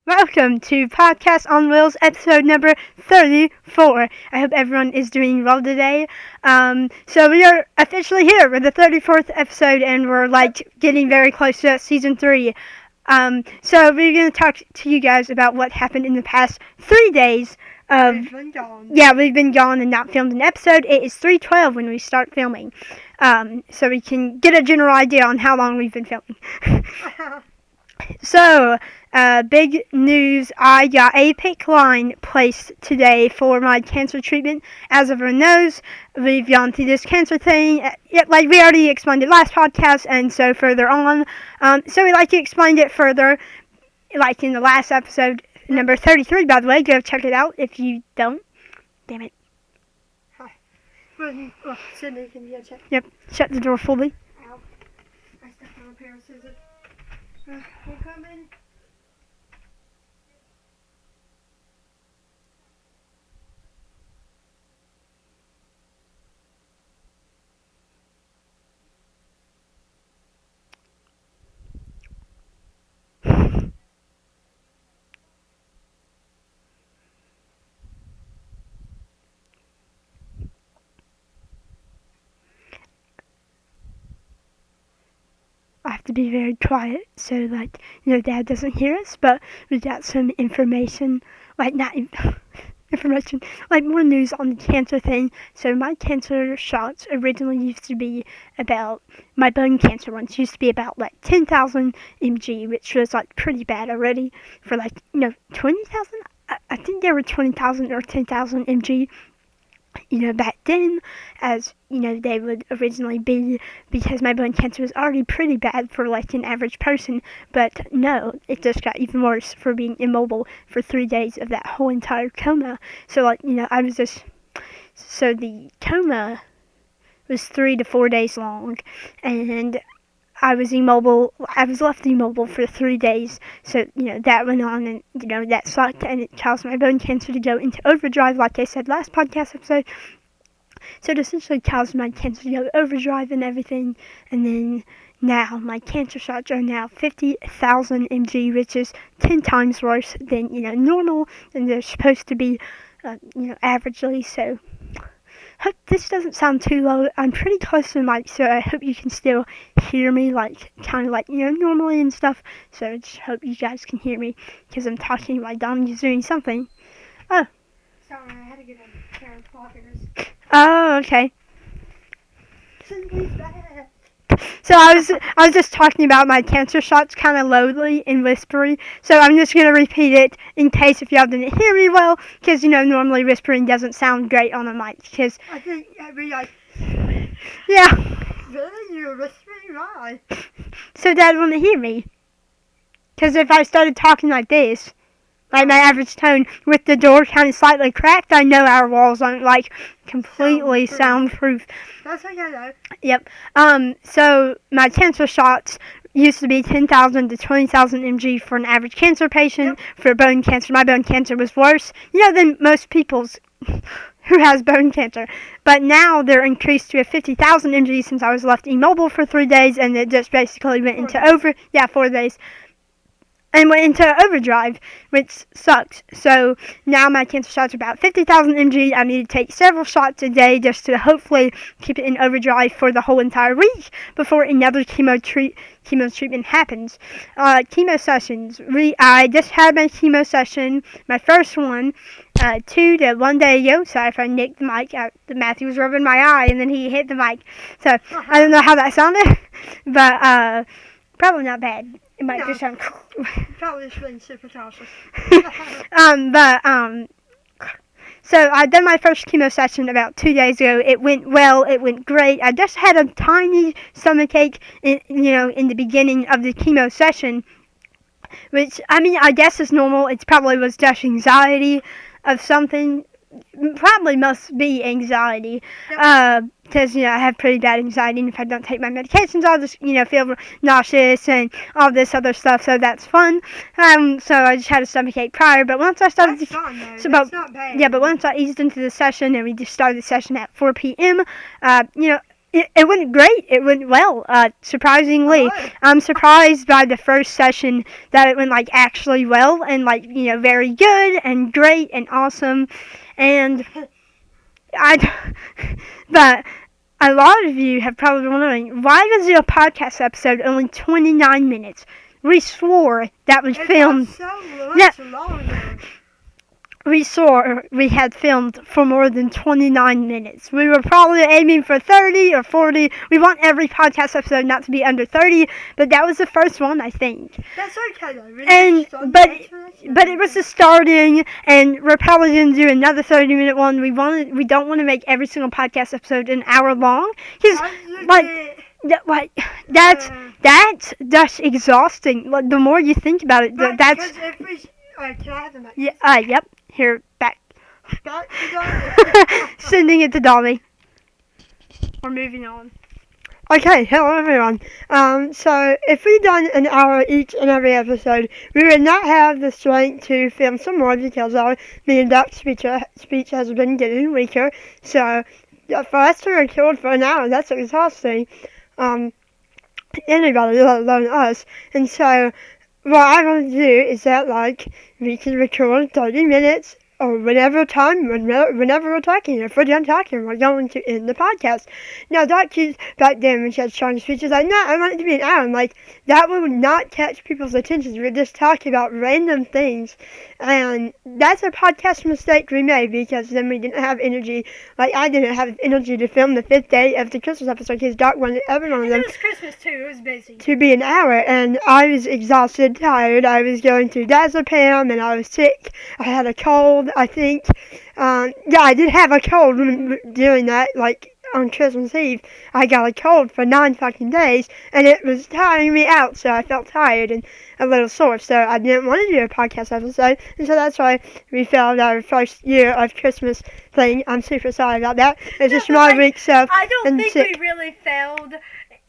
Welcome to Podcast on Wheelz, episode number 34. I hope everyone is doing well today. So we are officially here with the 34th episode, and we're getting very close to season 3. So we're going to talk to you guys about what happened in the past 3 days. We've been gone. Yeah, we've been gone and not filmed an episode. It is 3:12 when we start filming. So we can get a general idea on how long we've been filming. So, big news, I got a PICC line placed today for my cancer treatment. As everyone knows, we've gone through this cancer thing, we already explained it last podcast, and so further on. So we explained it further, in the last episode, number 33, by the way. Go check it out if you don't. Damn it. Hi. Sydney, can you go check? Yep, shut the door fully. Ow. I stepped on a pair of scissors. We're coming. I have to be very quiet so Dad doesn't hear us, but we got some information, information, more news on the cancer thing. So my cancer shots originally used to be about, my bone cancer ones used to be about 10,000 mg, which was pretty bad already for 20,000. I think they were 20,000 or 10,000 mg. Back then, as, they would originally be, because my bone cancer was already pretty bad for, an average person, but no, it just got even worse for being immobile for 3 days of that whole entire coma. So, so the coma was 3 to 4 days long, and I was left immobile for 3 days, so, that went on, and, that sucked, and it caused my bone cancer to go into overdrive, like I said last podcast episode. So it essentially caused my cancer to go overdrive and everything, and then now my cancer shots are now 50,000 mg, which is 10 times worse than, normal, and they're supposed to be, averagely, so hope this doesn't sound too low. I'm pretty close to the mic, so I hope you can still hear me, normally and stuff. So I just hope you guys can hear me, because I'm talking while Donnie's doing something. Oh. Sorry, I had to get a pair of blockers. Oh, okay. Sydney's back. So I was just talking about my cancer shots kind of lowly and whispery, so I'm just going to repeat it in case if y'all didn't hear me well, because, normally whispering doesn't sound great on a mic, because... I think every, Yeah. Really? You're whispering? Why? So Dad wouldn't hear me. Because if I started talking like this, my average tone, with the door kind of slightly cracked, I know our walls aren't, completely soundproof. That's okay, though. Yep. So my cancer shots used to be 10,000 to 20,000 mg for an average cancer patient. Yep. For bone cancer, my bone cancer was worse, than most people's who has bone cancer. But now they're increased to a 50,000 mg since I was left immobile for 3 days, and it just basically went into 4 days. And went into overdrive, which sucks. So now my cancer shots are about 50,000 mg. I need to take several shots a day just to hopefully keep it in overdrive for the whole entire week before another chemo treatment happens. Chemo sessions. I just had my chemo session, my first one, 2 to 1 day ago. Sorry if I nicked the mic. Mathew was rubbing my eye and then he hit the mic. So I don't know how that sounded, but probably not bad. It might just sound cool. Probably just being super cautious. So I done my first chemo session about 2 days ago. It went well. It went great. I just had a tiny stomachache, in the beginning of the chemo session, which, I guess is normal. It probably was just anxiety of something. Probably must be anxiety, because, I have pretty bad anxiety, and if I don't take my medications, I'll just, feel nauseous and all this other stuff, so that's fun. So I just had a stomachache prior, but once I started... That's fun, though. So that's not bad. Yeah, but once I eased into the session, and we just started the session at 4 p.m., It went great. It went well. Surprisingly, Oh. I'm surprised by the first session that it went like actually well and like very good and great and awesome, and I. But a lot of you have probably been wondering why was your podcast episode only 29 minutes? We swore that was filmed. So much longer. We swore we had filmed for more than 29 minutes. We were probably aiming for 30 or 40. We want every podcast episode not to be under 30, but that was the first one, I think. That's okay though. Really And but it was the starting, and we're probably gonna do another 30-minute one. We don't want to make every single podcast episode an hour long, because that's just exhausting. Like, the more you think about it, that's can I have them back? yep. Here, back. Back to Dolly. Sending it to Dolly. We're moving on. Okay, hello everyone. So if we'd done an hour each and every episode, we would not have the strength to film some more because our me and Doc's speech has been getting weaker. So for us to record for an hour, that's exhausting. Anybody, let alone us. And so what I want to do is that, like, we can record 30 minutes or whenever we're talking. If we're done talking, we're going to end the podcast. Now, Doc keeps back then when she had strong speeches, like, no, I want it to be an hour. I'm like, that would not catch people's attention. We're just talking about random things. And that's a podcast mistake we made because then we didn't have energy. Like, I didn't have energy to film the 5th day of the Christmas episode because Doc wanted every one of them. It was Christmas too. It was busy. To be an hour, and I was exhausted, tired. I was going through diazepam, and I was sick. I had a cold, I think. Yeah, I did have a cold during that, like, on Christmas Eve. I got a cold for 9 fucking days, and it was tiring me out, so I felt tired and a little sore, so I didn't want to do a podcast episode, and so that's why we failed our first year of Christmas thing. I'm super sorry about that. It's just my week, so I don't and think sick. we really failed,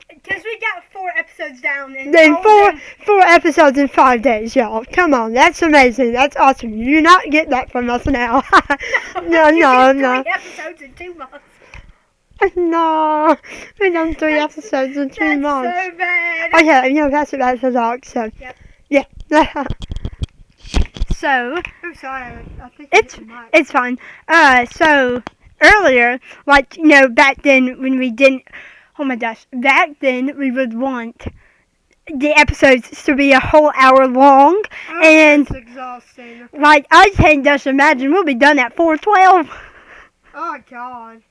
because we got 4 episodes down. And Then four episodes in 5 days, y'all. Come on, that's amazing. That's awesome. You do not get that from us now. No. 3 episodes in 2 months. No, we done 3 episodes in 2 months. That's so bad. Okay, pass it back to Doc, so. Yep. Yeah. So, I'm sorry, I think it's fine. So, earlier, like, back then when we didn't, oh my gosh, back then we would want the episodes to be a whole hour long, and, that's exhausting. like, I can't just imagine we'll be done at 4:12. Oh, God.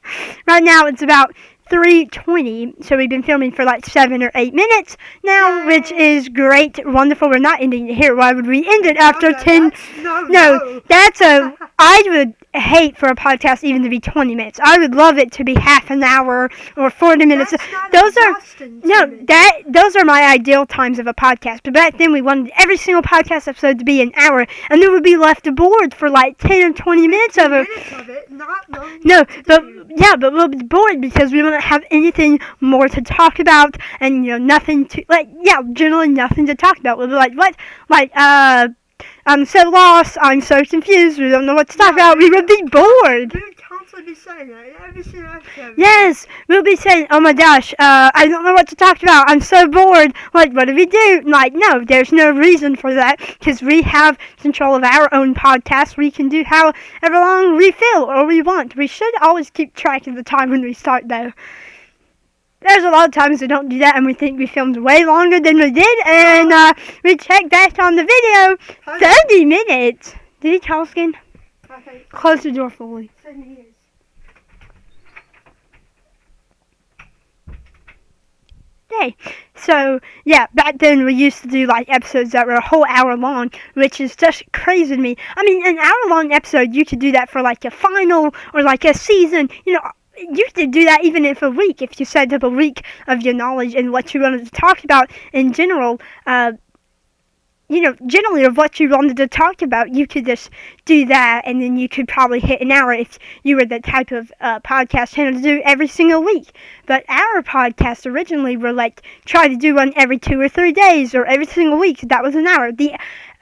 Right now it's about 3:20, so we've been filming for like 7 or 8 minutes now, which is great, wonderful. We're not ending it here. Why would we end it after 10? No, that's I would hate for a podcast even to be 20 minutes. I would love it to be half an hour or 40 minutes. Those are my ideal times of a podcast. But back then we wanted every single podcast episode to be an hour, and then we'd be left bored for like 10 or 20 minutes of it. But we'll be bored because we won't have anything more to talk about, and nothing to generally nothing to talk about. We'll be like, what? Like, I'm so lost, I'm so confused, we don't know what to talk about. We would be bored. We would constantly be saying that every single episode. Yes, we'll be saying, oh my gosh, I don't know what to talk about, I'm so bored. Like, what do we do? Like, no, there's no reason for that, because we have control of our own podcast. We can do however long we feel or we want. We should always keep track of the time when we start, though. There's a lot of times we don't do that, and we think we filmed way longer than we did, and we check back on the video, 30 minutes. Did he tell skin? Okay. Close the door fully. Okay, so yeah, back then we used to do like episodes that were a whole hour long, which is just crazy to me. I mean, an hour long episode, you could do that for like a final or like a season, you could do that even if a week, if you set up a week of your knowledge and what you wanted to talk about in general, generally of what you wanted to talk about, you could just do that, and then you could probably hit an hour if you were the type of podcast channel to do every single week. But our podcast originally were like, try to do one every 2 or 3 days or every single week. That was an hour.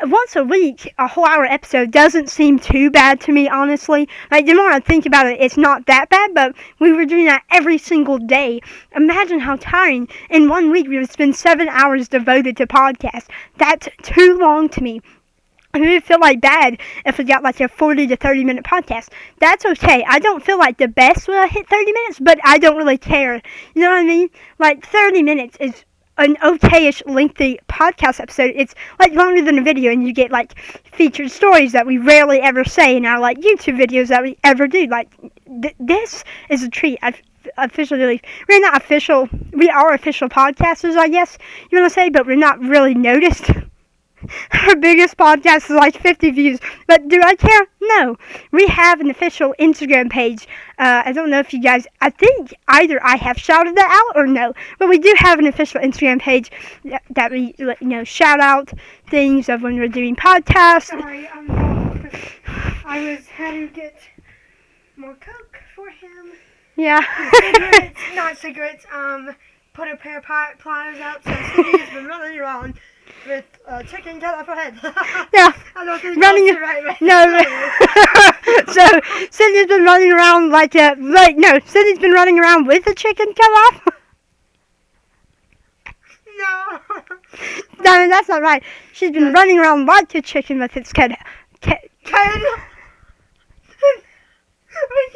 once a week, a whole hour episode doesn't seem too bad to me, honestly. Like, the more I think about it, it's not that bad, but we were doing that every single day. Imagine how tiring. In 1 week, we would spend 7 hours devoted to podcasts. That's too long to me. I would feel like bad if we got like a 40 to 30 minute podcast. That's okay. I don't feel like the best when I hit 30 minutes, but I don't really care. You know what I mean? Like, 30 minutes is an okay-ish lengthy podcast episode. It's like longer than a video, and you get like featured stories that we rarely ever say in our like YouTube videos that we ever do. Like, this is a treat. I've officially, we are official podcasters, I guess you want to say, but we're not really noticed. Our biggest podcast is like 50 views. But do I care? No. We have an official Instagram page. I don't know if you guys, I think either I have shouted that out or no. But we do have an official Instagram page that we, shout out things of when we're doing podcasts. Sorry, I was having to get more Coke for him. Yeah. Cigarettes, not cigarettes, put a pair of pliers out, so Cindy's been running around with chicken cut off her head. Yeah. I don't think Running, that's the right way. no. So, Cindy's been running around Cindy's been running around with a chicken cut off? No. No, that's not right. She's been running around like a chicken with its cut. We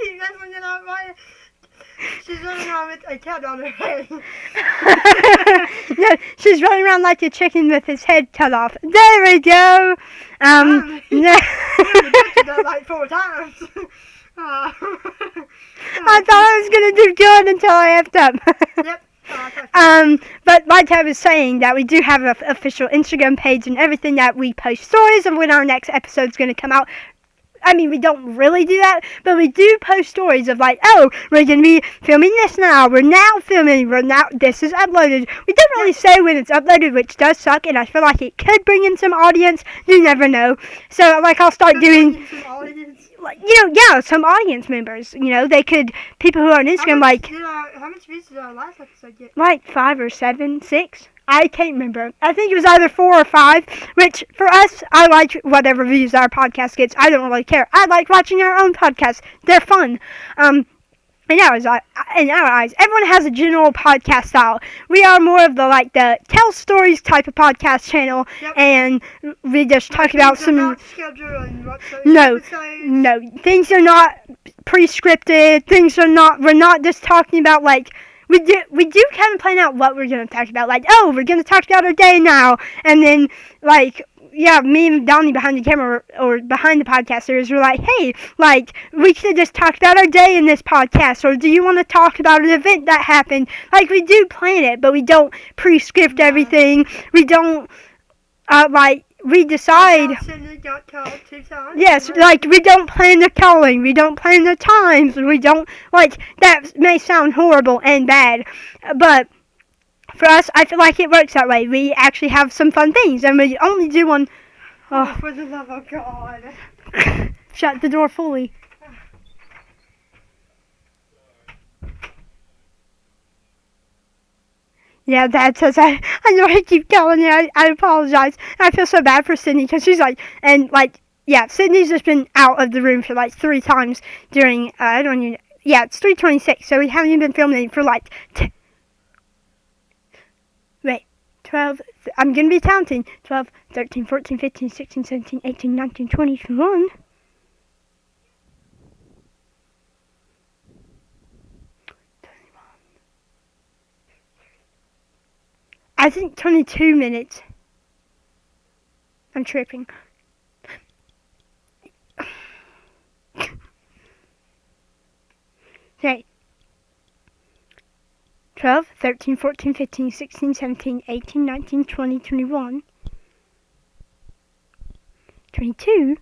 keep messing it up, right? She's running around with a cat on her head. No, she's running around like a chicken with its head cut off. There we go. No. That like 4 times. I thought I was gonna do good until I effed up. Yep. But like I was saying, that we do have an official Instagram page and everything, that we post stories of when our next episode's gonna come out. I mean, we don't really do that, but we do post stories of like, oh, we're going to be filming this now, we're now filming, this is uploaded. We don't really say when it's uploaded, which does suck, and I feel like it could bring in some audience. You never know. So, like, I'll start doing, some audience members. They could, people who are on Instagram, how much views did our last episode get? Like 5 or 7, 6. I can't remember. I think it was either 4 or 5, which for us, I like whatever views our podcast gets. I don't really care. I like watching our own podcasts. They're fun. In our eyes, everyone has a general podcast style. We are more of the tell stories type of podcast channel, Yep. And we just talk about some. No, Things are not pre-scripted. We're not just talking about we do kind of plan out what we're going to talk about. Like, oh, we're going to talk about our day now. And then, me and Donnie behind the camera or behind the podcasters were like, hey, we could just talk about our day in this podcast. Or do you want to talk about an event that happened? We do plan it, but we don't pre-script everything. We don't, we decide. Got called 2 times. Yes, we don't plan the calling, we don't plan the times, we don't, that may sound horrible and bad, but for us, I feel like it works that way. We actually have some fun things, and we only do one. Oh, for the love of God. Shut the door fully. Yeah, Dad says, I know I keep calling you, I apologize. And I feel so bad for Sydney, because she's Sydney's just been out of the room for 3 times during, it's 3:26, so we haven't even been filming for 12, I'm going to be counting, 12, 13, 14, 15, 16, 17, 18, 19, 20, 21. I think 22 minutes. I'm tripping. Okay. 12, 13, 14, 15, 16, 17, 18, 19, 20, 21. 22?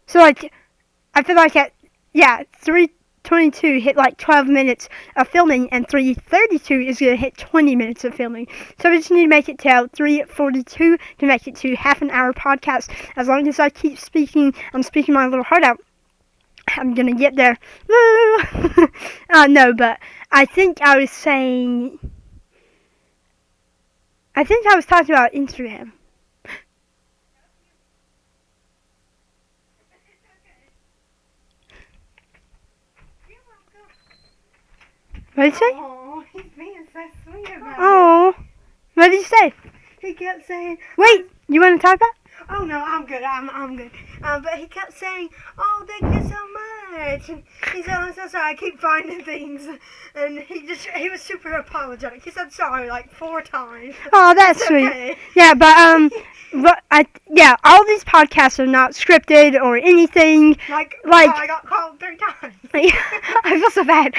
So, I feel like 3:22 hit 12 minutes of filming, and 3:32 is going to hit 20 minutes of filming. So we just need to make it till 3:42 to make it to half an hour podcast. As long as I keep speaking, I'm speaking my little heart out, I'm going to get there. Woo! No, but I think I was talking about Instagram. What did he say? Oh, he's being so sweet about it. Oh. What did he say? He kept saying, Wait, you want to talk about? oh no, I'm good, I'm good. But he kept saying, oh, thank you so much. And he said, I'm so sorry, I keep finding things. And he was super apologetic. He said sorry like 4 times. Oh, that's It's sweet. okay. Yeah, but all these podcasts are not scripted or anything. Like I got called 3 times. I feel so bad.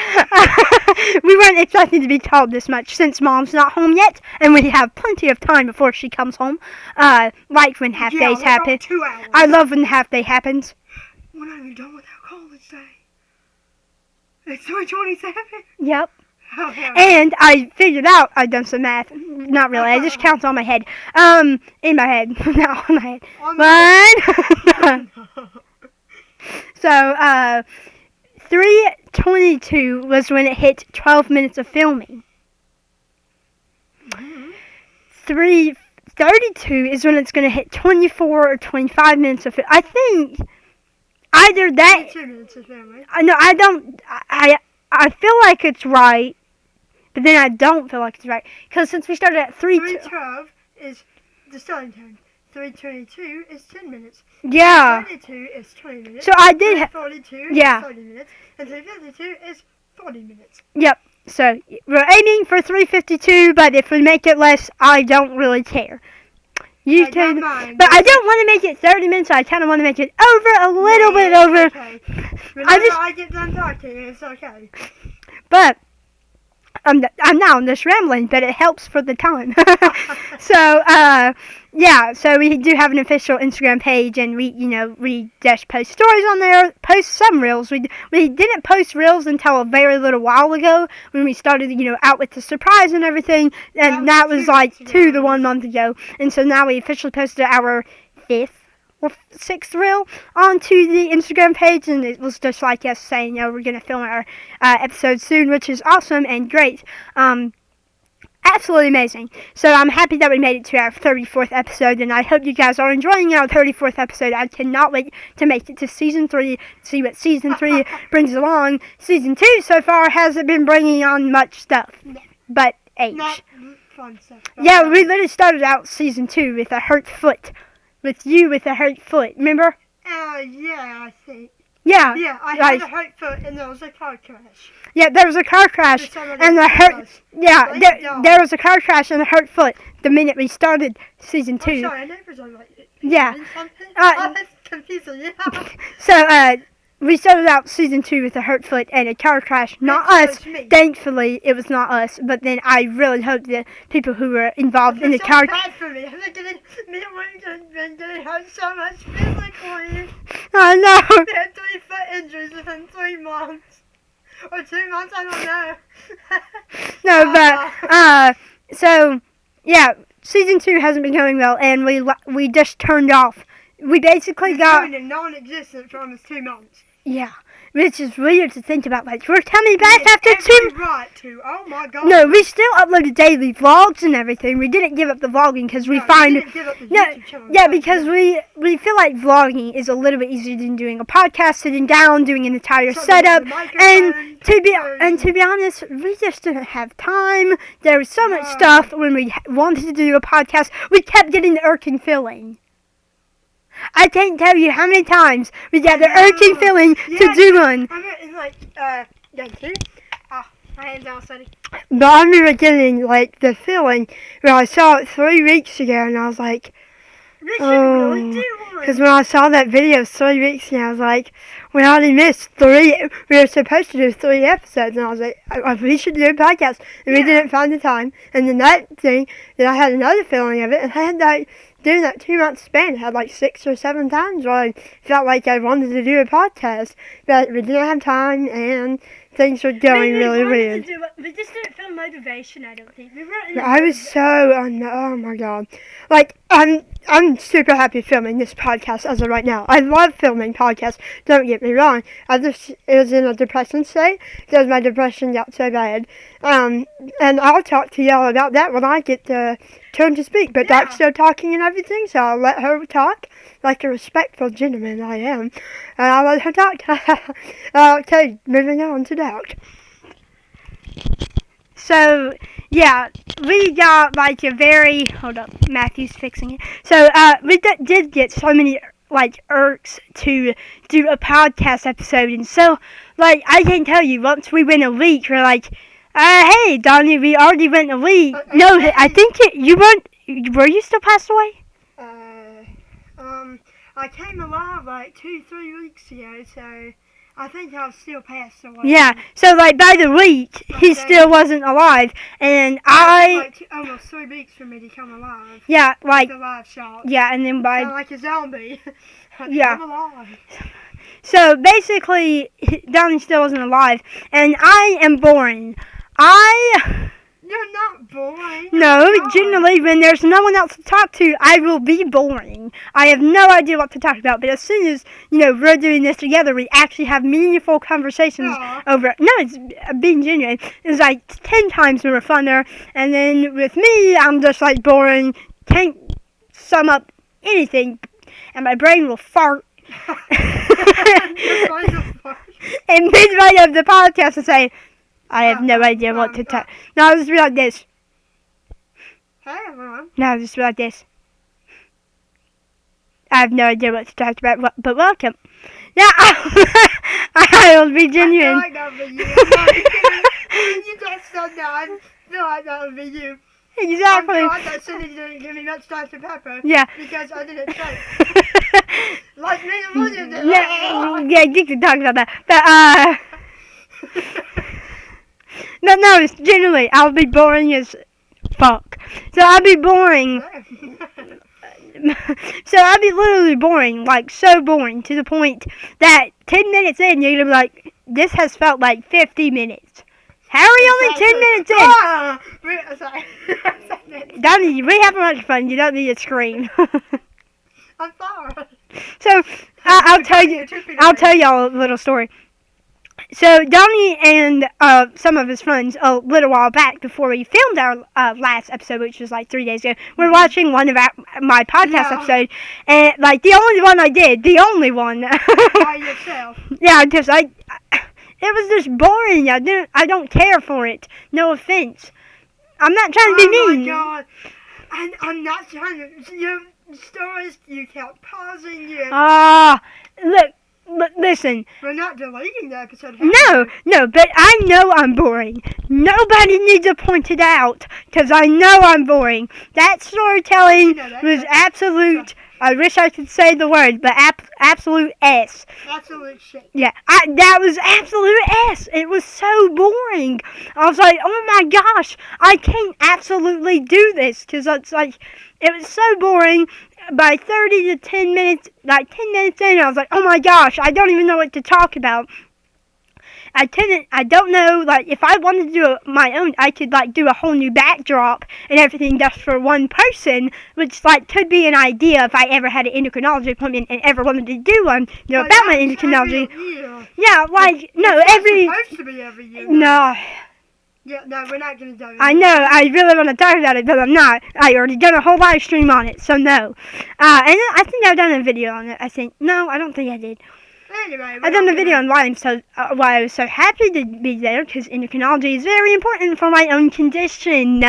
We weren't expecting to be told this much since Mom's not home yet, and we have plenty of time before she comes home. Like when half days happen. 2 hours. I love when half day happens. When are you done with our college day? It's 3:27. Yep. Oh, yeah. And I figured out I'd done some math. Not really. I just count on my head. In my head. Not on my head. One. So, 3:22 was when it hit 12 minutes of filming. 3:32 is when it's going to hit 24 or 25 minutes of filming. I think either that. 2 minutes of filming. No, I don't. I feel like it's right. But then I don't feel like it's right. Because since we started at 3:12 is the starting time. 3:22 is 10 minutes. Yeah. 3:32 is 20 minutes. So I did 3:42 yeah. is 30 minutes. And 3:52 is 40 minutes. Yep. So we're aiming for 3:52, but if we make it less, I don't really care. You I can, don't mind. but I don't want to make it 30 minutes. I kind of want to make it over a little bit over. Okay. Whenever I get done talking, it's okay. But I'm now just rambling, but it helps for the time. So, yeah, so we do have an official Instagram page, and we just post stories on there, post some reels. We didn't post reels until a very little while ago when we started, out with the surprise and everything, and that was like 2 to 1 month ago. And so now we officially posted our 5th or 6th reel onto the Instagram page, and it was just like us saying, we're going to film our episode soon, which is awesome and great. Absolutely amazing. So I'm happy that we made it to our 34th episode, and I hope you guys are enjoying our 34th episode. I cannot wait to make it to Season 3, see what Season 3 brings along. Season 2 so far hasn't been bringing on much stuff, but H. Not fun stuff. Yeah, we literally started out Season 2 with a hurt foot. With you with a hurt foot, remember? Yeah, I think. Yeah. Yeah, I had a hurt foot and there was a car crash. Yeah, there was a car crash and the hurt. Yeah, there was a car crash and a hurt foot the minute we started Season 2. I'm sorry, I never done like Yeah. that's confusing. Yeah. So, we started out Season 2 with a hurt foot and a car crash. Not us. Thankfully, it was not us. But then I really hope that people who were involved in the car crash. Bad for me. I'm getting hurt so much physically. I know. They had 3 foot injuries within 3 months. Or 2 months, I don't know. No, but, so, yeah, Season 2 hasn't been going well, and we just turned off. We basically got... non-existent for almost 2 months. Yeah, which is weird to think about. Like, we're coming back after 2... right to. Oh my god. No, we still uploaded daily vlogs and everything. We didn't give up the vlogging because we find... We didn't give up the YouTube channel. Yeah, because we feel like vlogging is a little bit easier than doing a podcast, sitting down, doing an entire setup. And to be honest, we just didn't have time. There was so much stuff when we wanted to do a podcast. We kept getting the irking feeling. I can't tell you how many times we got the urging feeling to do one. I remember like, my hand's all sweaty. But I remember getting, like, the feeling when I saw it 3 weeks ago, and I was like, we should really do one. Because when I saw that video 3 weeks ago, I was like, we already missed 3, we were supposed to do 3 episodes, and I was like, we should do a podcast, and we didn't find the time. And then that thing, then I had another feeling of it, and I had, like, during that 2 month span, I had like 6 or 7 times where I felt like I wanted to do a podcast, but we didn't have time and things were going really weird. We just didn't feel motivation, I don't think. I was so, oh my god. Like, I'm super happy filming this podcast as of right now. I love filming podcasts, don't get me wrong. It was in a depression state because my depression got so bad. And I'll talk to y'all about that when I get to turn to speak. But Doc's still talking and everything, so I'll let her talk like a respectful gentleman I am. And I'll let her talk. Okay, moving on to Doc. So, yeah, we got like a very, hold up, Matthew's fixing it. So, we did get so many like irks to do a podcast episode, and so, like, I can tell you, once we went a week, we're like, hey, Donnie, we already went a week. No, I think you weren't, were you still passed away? I came alive like 2-3 weeks ago, so I think I was still passed away. Yeah, so like by the week, he still wasn't alive, and It took like almost 3 weeks for me to come alive. Yeah, like, the live shot. yeah, and then by, So like a zombie. Yeah. I'm alive. So basically, Donnie still wasn't alive, and I am boring. You're not boring. No, generally, when there's no one else to talk to, I will be boring. I have no idea what to talk about, but as soon as, we're doing this together, we actually have meaningful conversations over. No, it's being genuine. It's like 10 times more funner, and then with me, I'm just like boring, can't sum up anything, and my brain will fart. In midway of the podcast and say, I have no idea what to talk. No, I'll just be like this. Hey everyone. No, I'll just be like this. I have no idea what to talk about, but welcome. Yeah, I will be genuine. I feel like that would be you. You just said that. I feel like that would be you. Exactly. I'm glad that Cindy didn't give me much Dr. Pepper. Yeah. Because I didn't say. Like me and William did. Yeah, you can talk about that. But, no, it's generally, I'll be boring as fuck. So I'll be boring. So I'll be literally boring, like so boring, to the point that 10 minutes in, you're going to be like, this has felt like 50 minutes. How are you only 10 minutes in? Sorry. Donnie, we have much fun. You don't need to scream. I'm sorry. So I'll tell y'all a little story. So Donnie and some of his friends a little while back, before we filmed our last episode, which was like 3 days ago, we were watching one of my podcast episodes, and like the only one I did, the only one. By yourself. Yeah, because it was just boring. I don't care for it. No offense. I'm not trying to be mean. Oh my god. And I'm not trying to. Your stories, you kept pausing. Look, listen. We're not deleting the episode. No, but I know I'm boring. Nobody needs to point it out, because I know I'm boring. That storytelling was absolute. I wish I could say the word, but absolute S. Absolute shit. Yeah, that was absolute S. It was so boring. I was like, oh my gosh, I can't absolutely do this, because it's like, it was so boring. By 30 to 10 minutes, like 10 minutes in, I was like, oh my gosh, I don't even know what to talk about. I don't know, like, if I wanted to do my own, I could, like, do a whole new backdrop and everything just for one person, which, like, could be an idea if I ever had an endocrinology appointment and ever wanted to do one, about my endocrinology. Yeah, like, no, it's supposed to be every year. No. Yeah, no, we're not going to do it. I know, I really want to talk about it, but I'm not. I already done a whole live stream on it, so no. And I think I've done a video on it, I think. No, I don't think I did. Anyway, I've done a video on why I was so happy to be there, because endocrinology is very important for my own condition.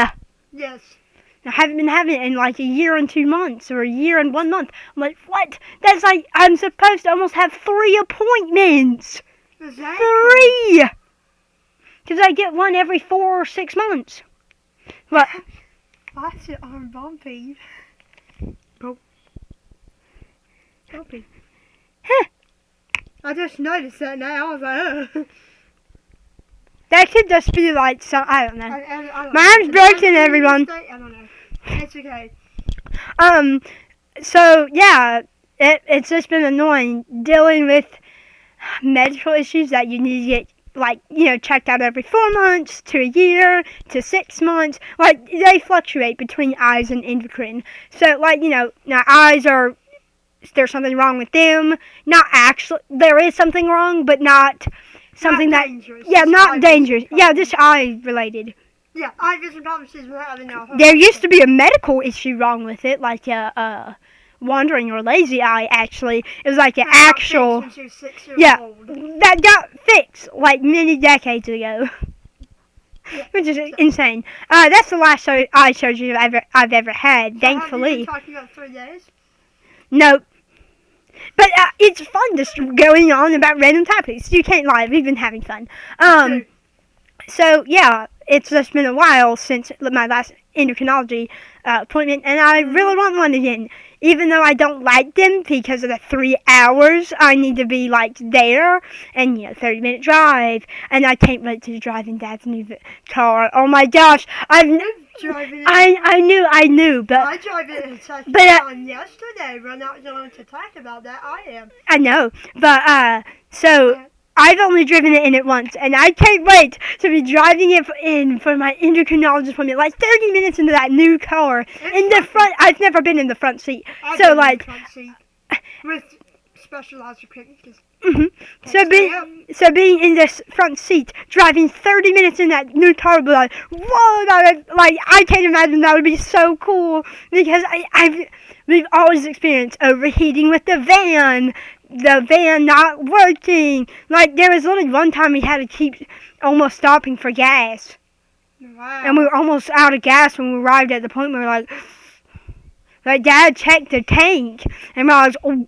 Yes. I haven't been having it in like a year and 2 months, or a year and 1 month. I'm like, what? That's like, I'm supposed to almost have 3 appointments. Exactly. 3! Because I get one every 4 or 6 months. What? Why's your arm bumpy? Bumpy. Huh. I just noticed that now. I was like, That could just be like some, I don't know. I don't My know. arm's broken, everyone. I don't know. It's okay. So, yeah, it's just been annoying dealing with medical issues that you need to get, like, checked out every 4 months, to a year, to 6 months. Like, they fluctuate between eyes and endocrine. So, like, now eyes are, there's something wrong with them. Not actually, there is something wrong, but not something not that, dangerous. yeah, Just not eye dangerous. vision Yeah, just eye related. Yeah, eye vision problems is without having no. There used to be a medical issue wrong with it, like wandering or lazy eye, actually. It was like an actual, When she was 6 years yeah, old. that got fixed like many decades ago. which is insane. That's the last eye surgery I've ever had, So thankfully. have you been talking about 3 days? No. But it's fun just going on about random topics. You can't lie, we've been having fun. So, yeah, it's just been a while since my last endocrinology appointment, and I really want one again. Even though I don't like them because of the 3 hours I need to be, like, there, and, 30-minute drive, and I can't wait to drive in Dad's new car. Oh, my gosh, I knew, but... I drove it in such time yesterday. We're not going to talk about that. I am. I know, but, so... I've only driven it in it once, and I can't wait to be driving it in for my endocrinologist appointment. Like 30 minutes into that new car, in the front. I've never been in the front seat, I've so been like in the front seat with specialized equipment. So being in this front seat, driving 30 minutes in that new car, like whoa, like I can't imagine that would be so cool because we've always experienced overheating with the van not working. Like, there was literally one time we had to keep almost stopping for gas. Wow. And we were almost out of gas when we arrived at the point where we were like, Dad checked the tank. And I was, oh,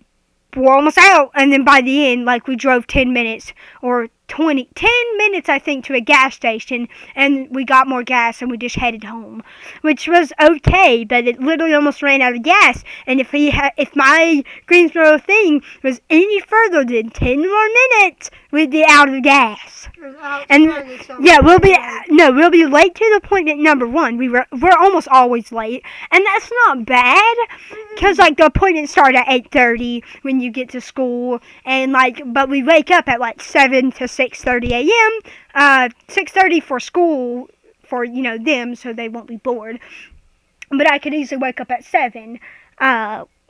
we're almost out. And then by the end, like, we drove 10 minutes or 10 minutes, I think, to a gas station, and we got more gas, and we just headed home, which was okay, but it literally almost ran out of gas, and if my Greensboro thing was any further than 10 more minutes, we'd be out of gas. And yeah, we'll be late to the appointment number 1. We're almost always late, and that's not bad, because like the appointment started at 8:30 when you get to school, and like, but we wake up at like 7 to 6:30 a.m. 6:30 for school for them, so they won't be bored. But I could easily wake up at 7.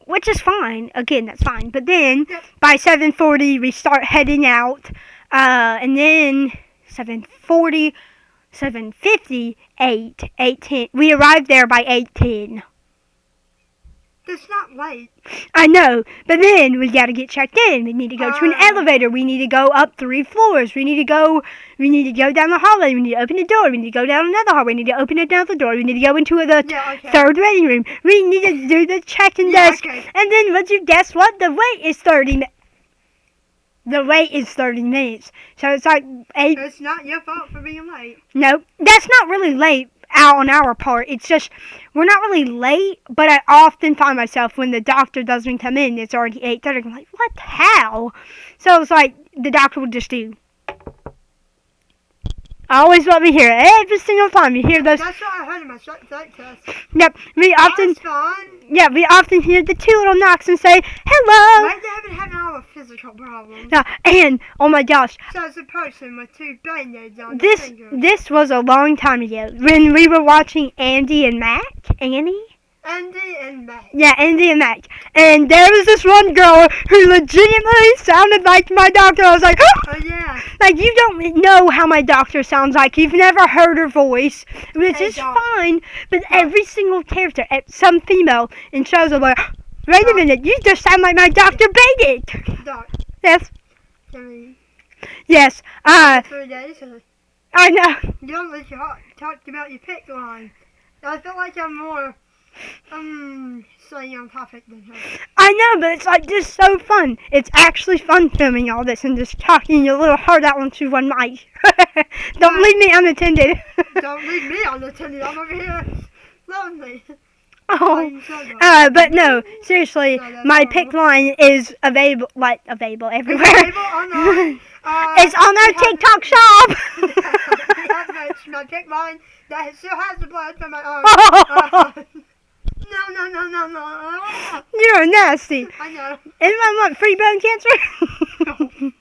Which is fine. Again, that's fine. But then by 7:40 we start heading out, and then 7:40, 7:50, 8:10. We arrived there by 8:10. That's not late. I know, but then we gotta get checked in. We need to go to an elevator. We need to go up 3 floors. We need to go down the hallway. We need to open the door. We need to go down another hallway. We need to open another door. We need to go into the third waiting room. We need to do the check-in desk. And then, would you guess what? The wait is 30 minutes. The wait is 30 minutes. So it's like 8. It's not your fault for being late. No, that's not really late on our part. It's just, we're not really late, but I often find myself when the doctor doesn't come in, it's already 8:30. I'm like, what? How? So it's like, the doctor will just do. I always want to hear it. Every single time you hear those. That's what I heard in my psych test. Yep, we often hear the 2 little knocks and say, hello. Like they haven't had all the physical problems. No, and, oh my gosh. So it's a person with 2 band-aids on their finger. This was a long time ago, when we were watching Andy and Mac. Andy and Mac. Yeah, Andy and Mac. And there was this one girl who legitimately sounded like my doctor. I was like, oh yeah. Like, you don't know how my doctor sounds like. You've never heard her voice, which is fine. But every single character, some female in shows are like, wait a minute, you just sound like my Dr. Baggett. Doc. Yes. Yes. 3 days. I know. You don't let you talk about your pick line. I feel like I'm more staying on topic than her. I know, but it's like just so fun. It's actually fun filming all this and just talking your little heart out onto one mic. Don't leave me unattended. Don't leave me unattended. I'm over here lonely. Oh, but no, seriously, my pick line is available everywhere. It's available online. It's on our TikTok shop. We have my pick line that still has the blood from my own. No. You're nasty. I know. Anyone want free bone cancer?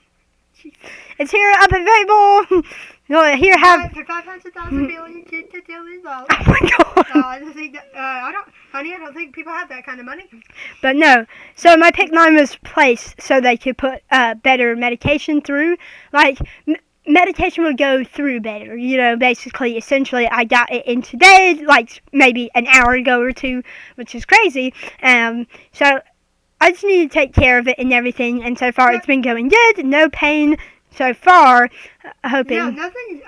It's here up available. Here have. For 500,000 billion kids to do results. Oh my god. I don't think that. I don't think people have that kind of money. But no. So my pick line was placed so they could put better medication through. Like. Medication would go through better, basically, essentially, I got it in today, like, maybe an hour ago or 2, which is crazy, so, I just need to take care of it and everything, and so far it's been going good, no pain so far, hoping. Yeah, nothing,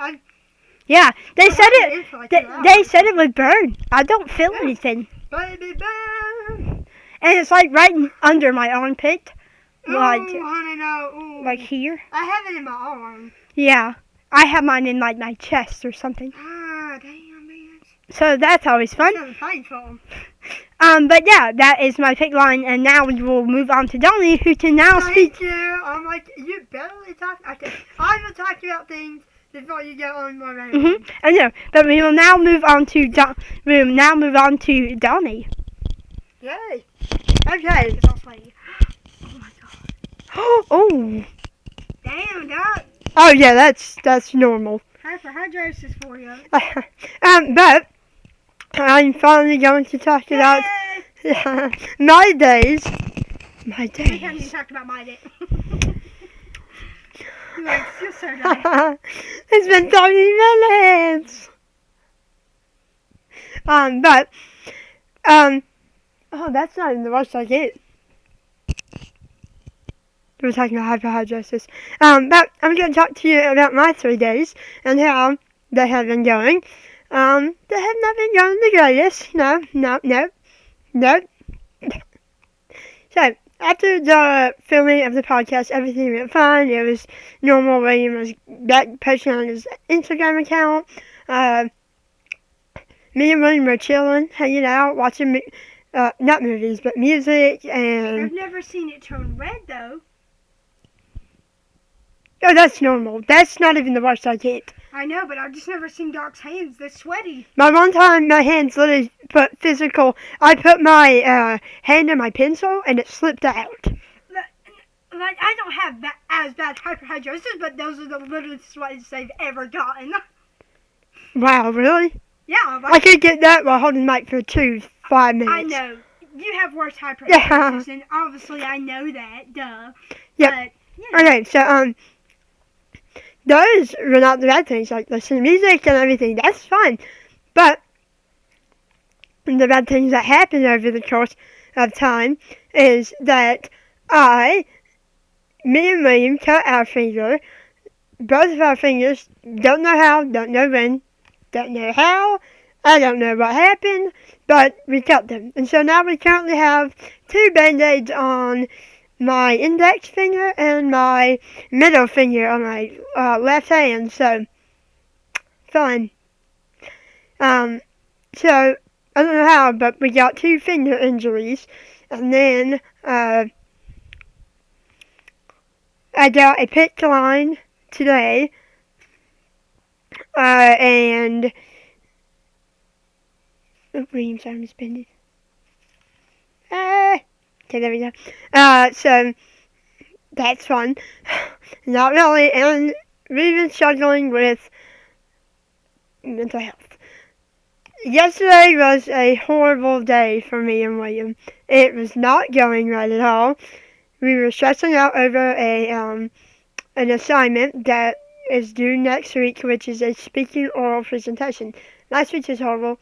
Yeah, they said it it. is like They said it would burn. I don't feel anything, Baby burn. and it's like right under my armpit, like Ooh, honey, no. Ooh. like here. I have it in my arm. Yeah, I have mine in like my chest or something. Ah, damn, man. So that's always fun. It's painful. But yeah, that is my pick line, and now we will move on to Donnie, who can now speak. Thank you. I'm like, you barely talk. Okay, I will talk about things before you go on my radio. I know, but we will now move on to Donnie. Yay. Okay. Oh my god. Oh. Damn, dog. Oh yeah, that's normal. Hyperhidrosis for you. But I'm finally going to talk about my days. My Every time you days. talked about my day. You're so nice. It's been 30 minutes. Oh, that's not in the worst I get. We're talking about hyperhidrosis. But I'm going to talk to you about my 3 days and how they have been going. They have not been going the greatest. No. So, after the filming of the podcast, everything went fine. It was normal. William was back posting on his Instagram account. Me and William were chilling, hanging out, watching, not movies, but music, and... I've never seen it turn red, though. Oh, that's normal. That's not even the worst I get. I know, but I've just never seen Doc's hands. They're sweaty. My one time, my hands literally put physical. I put my hand in my pencil and it slipped out. Like, I don't have as bad hyperhidrosis, but those are the literally sweatiest they've ever gotten. Wow, really? Yeah. I could get that while holding the mic for 5 minutes. I know. You have worse hyperhidrosis, Yeah. and obviously I know that. Duh. Yep. But, yeah. Okay, so, those were not the bad things, like listening to music and everything. That's fine. But the bad things that happened over the course of time is that me and William cut our finger. Both of our fingers, don't know how, don't know when, don't know how. I don't know what happened, but we cut them. And so now we currently have 2 band-aids on my index finger and my middle finger on my left hand, so fun. So I don't know how, but we got 2 finger injuries, and then I got a pick line today, and William's arm is bended. Okay, there we go. So that's fun. Not really, and we've been struggling with mental health. Yesterday was a horrible day for me and William. It was not going right at all. We were stressing out over an assignment that is due next week, which is a speaking oral presentation. Last week was horrible.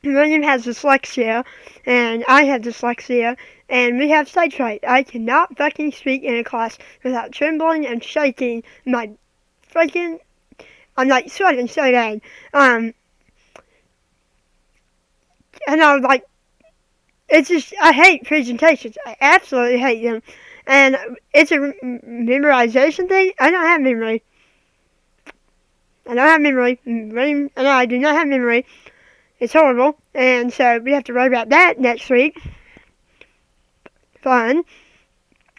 William has dyslexia, and I have dyslexia, and we have stage fright. I cannot fucking speak in a class without trembling and shaking. I'm like sweating so bad. And I was like, it's just, I hate presentations. I absolutely hate them. And it's a memorization thing. I don't have memory. William and I do not have memory. It's horrible, and so we have to worry about that next week. Fun.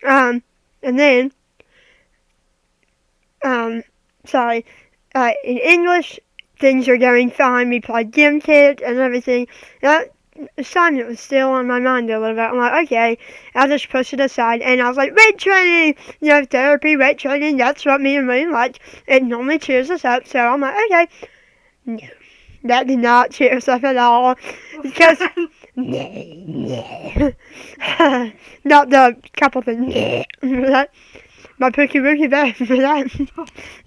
And then, in English, things are going fine. We played gym kit and everything. That assignment was still on my mind a little bit. I'm like, okay, I'll just push it aside. And I was like, weight training, therapy, weight training, that's what me and William like. It normally cheers us up, so I'm like, okay. No. That did not cheer us up at all. Because, not the couple things. My Pookie Wookie Bear for that.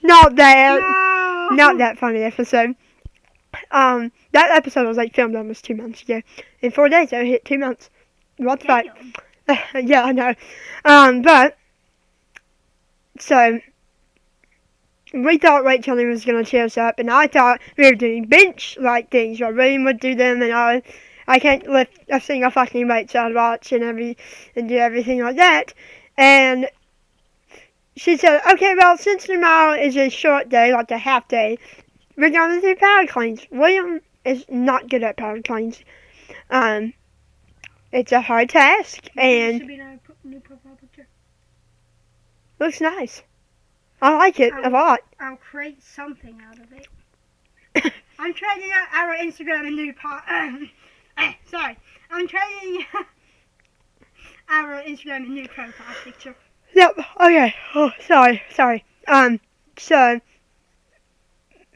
Not that. No. Not that funny episode. That episode was like filmed almost 2 months ago. In 4 days, I hit 2 months. What the fuck? Yeah, I know. But, so, we thought weight training was going to cheer us up, and I thought we were doing bench-like things, where William would do them, and I can't lift a single fucking weight, so I'd watch and do everything like that. And she said, okay, well, since tomorrow is a short day, like a half day, we're going to do power cleans. William is not good at power cleans. It's a hard task, and should be a new profile picture. Looks nice. I like it a lot. I'll create something out of it. I'm trading out our Instagram and new sorry. I'm trading our Instagram and new profile picture. Yep. Okay. Oh, sorry. So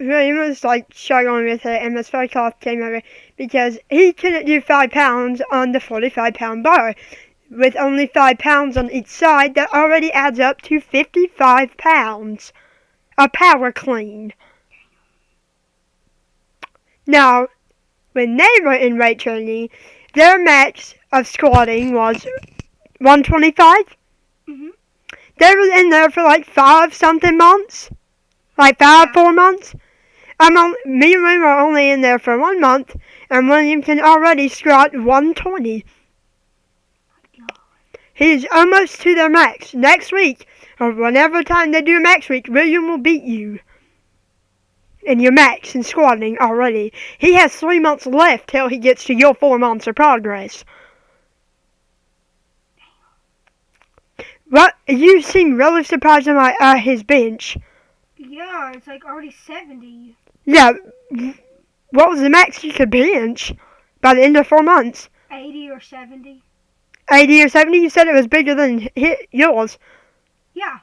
William was like struggling with it, and Miss Faircloth came over because he couldn't do 5 pounds on the 45-pound bar. With only 5 pounds on each side, that already adds up to 55 pounds. A power clean. Now, when they were in weight training, their max of squatting was 125. Mm-hmm. They were in there for like 5-something months. Like 4 months. Me and William are only in there for 1 month, and William can already squat 120. He's almost to their max. Next week, or whenever time they do max week, William will beat you in your max in squatting already. He has 3 months left till he gets to your 4 months of progress. What? You seem really surprised at his bench. Yeah, it's like already 70. Yeah. What was the max you could bench by the end of 4 months? 80 or 70. 80 or 70? You said it was bigger than yours. Yeah,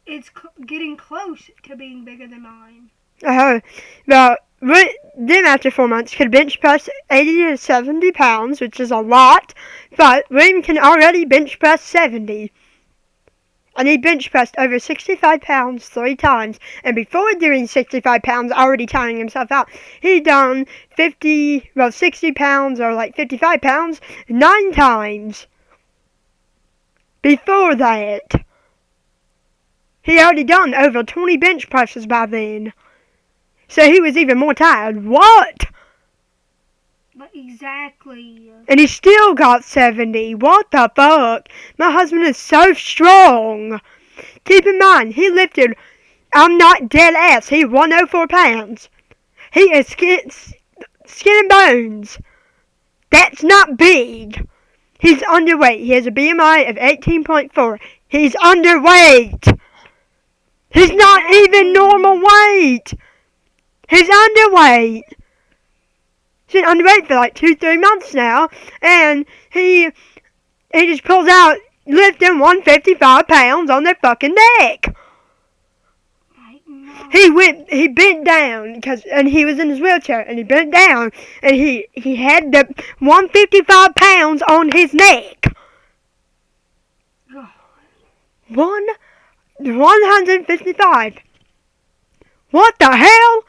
it's getting close to being bigger than mine. Oh, well, them after 4 months could bench press 80 to 70 pounds, which is a lot, but William can already bench press 70. And he bench pressed over 65 pounds 3 times, and before doing 65 pounds, already tiring himself out, he done 60 pounds or like 55 pounds 9 times. Before that, he already done over 20 bench presses by then. So he was even more tired. What? But exactly. And he still got 70. What the fuck? My husband is so strong. Keep in mind, he lifted, I'm not dead ass, he 104 pounds. He is skin and bones. That's not big. He's underweight. He has a BMI of 18.4. He's underweight. He's not even normal weight. He's underweight. He's been underweight for like 2-3 months now, and he just pulls out lifting 155 pounds on their fucking neck. He bent down and he was in his wheelchair, and he bent down, and he had the 155 pounds on his neck. 155. What the hell?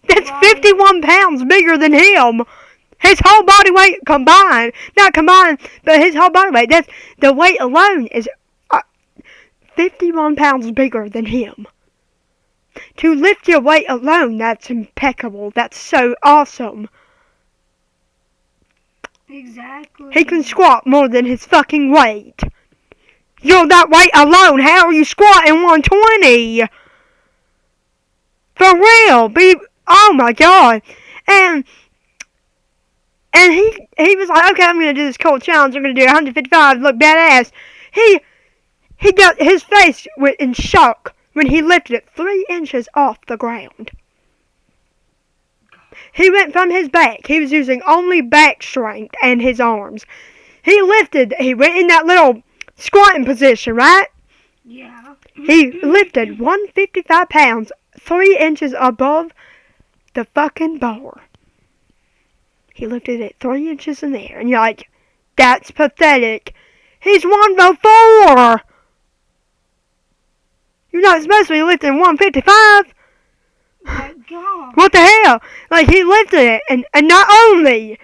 That's 51 pounds bigger than him. His whole body weight combined. Not combined, but his whole body weight. That's, the weight alone is 51 pounds bigger than him. To lift your weight alone, that's impeccable. That's so awesome. Exactly. He can squat more than his fucking weight. You're that weight alone. How are you squatting 120? For real. Oh my god. And he was like, okay, I'm going to do this cold challenge. I'm going to do 155, look badass. He got, his face went in shock when he lifted it 3 inches off the ground. He went from his back. He was using only back strength and his arms. He went in that little squatting position, right? Yeah. He lifted 155 pounds 3 inches above the fucking bar. He lifted it 3 inches in there, and you're like, that's pathetic. He's 104. You're not supposed to be lifting 155. My God. What the hell? Like, he lifted it, and not only,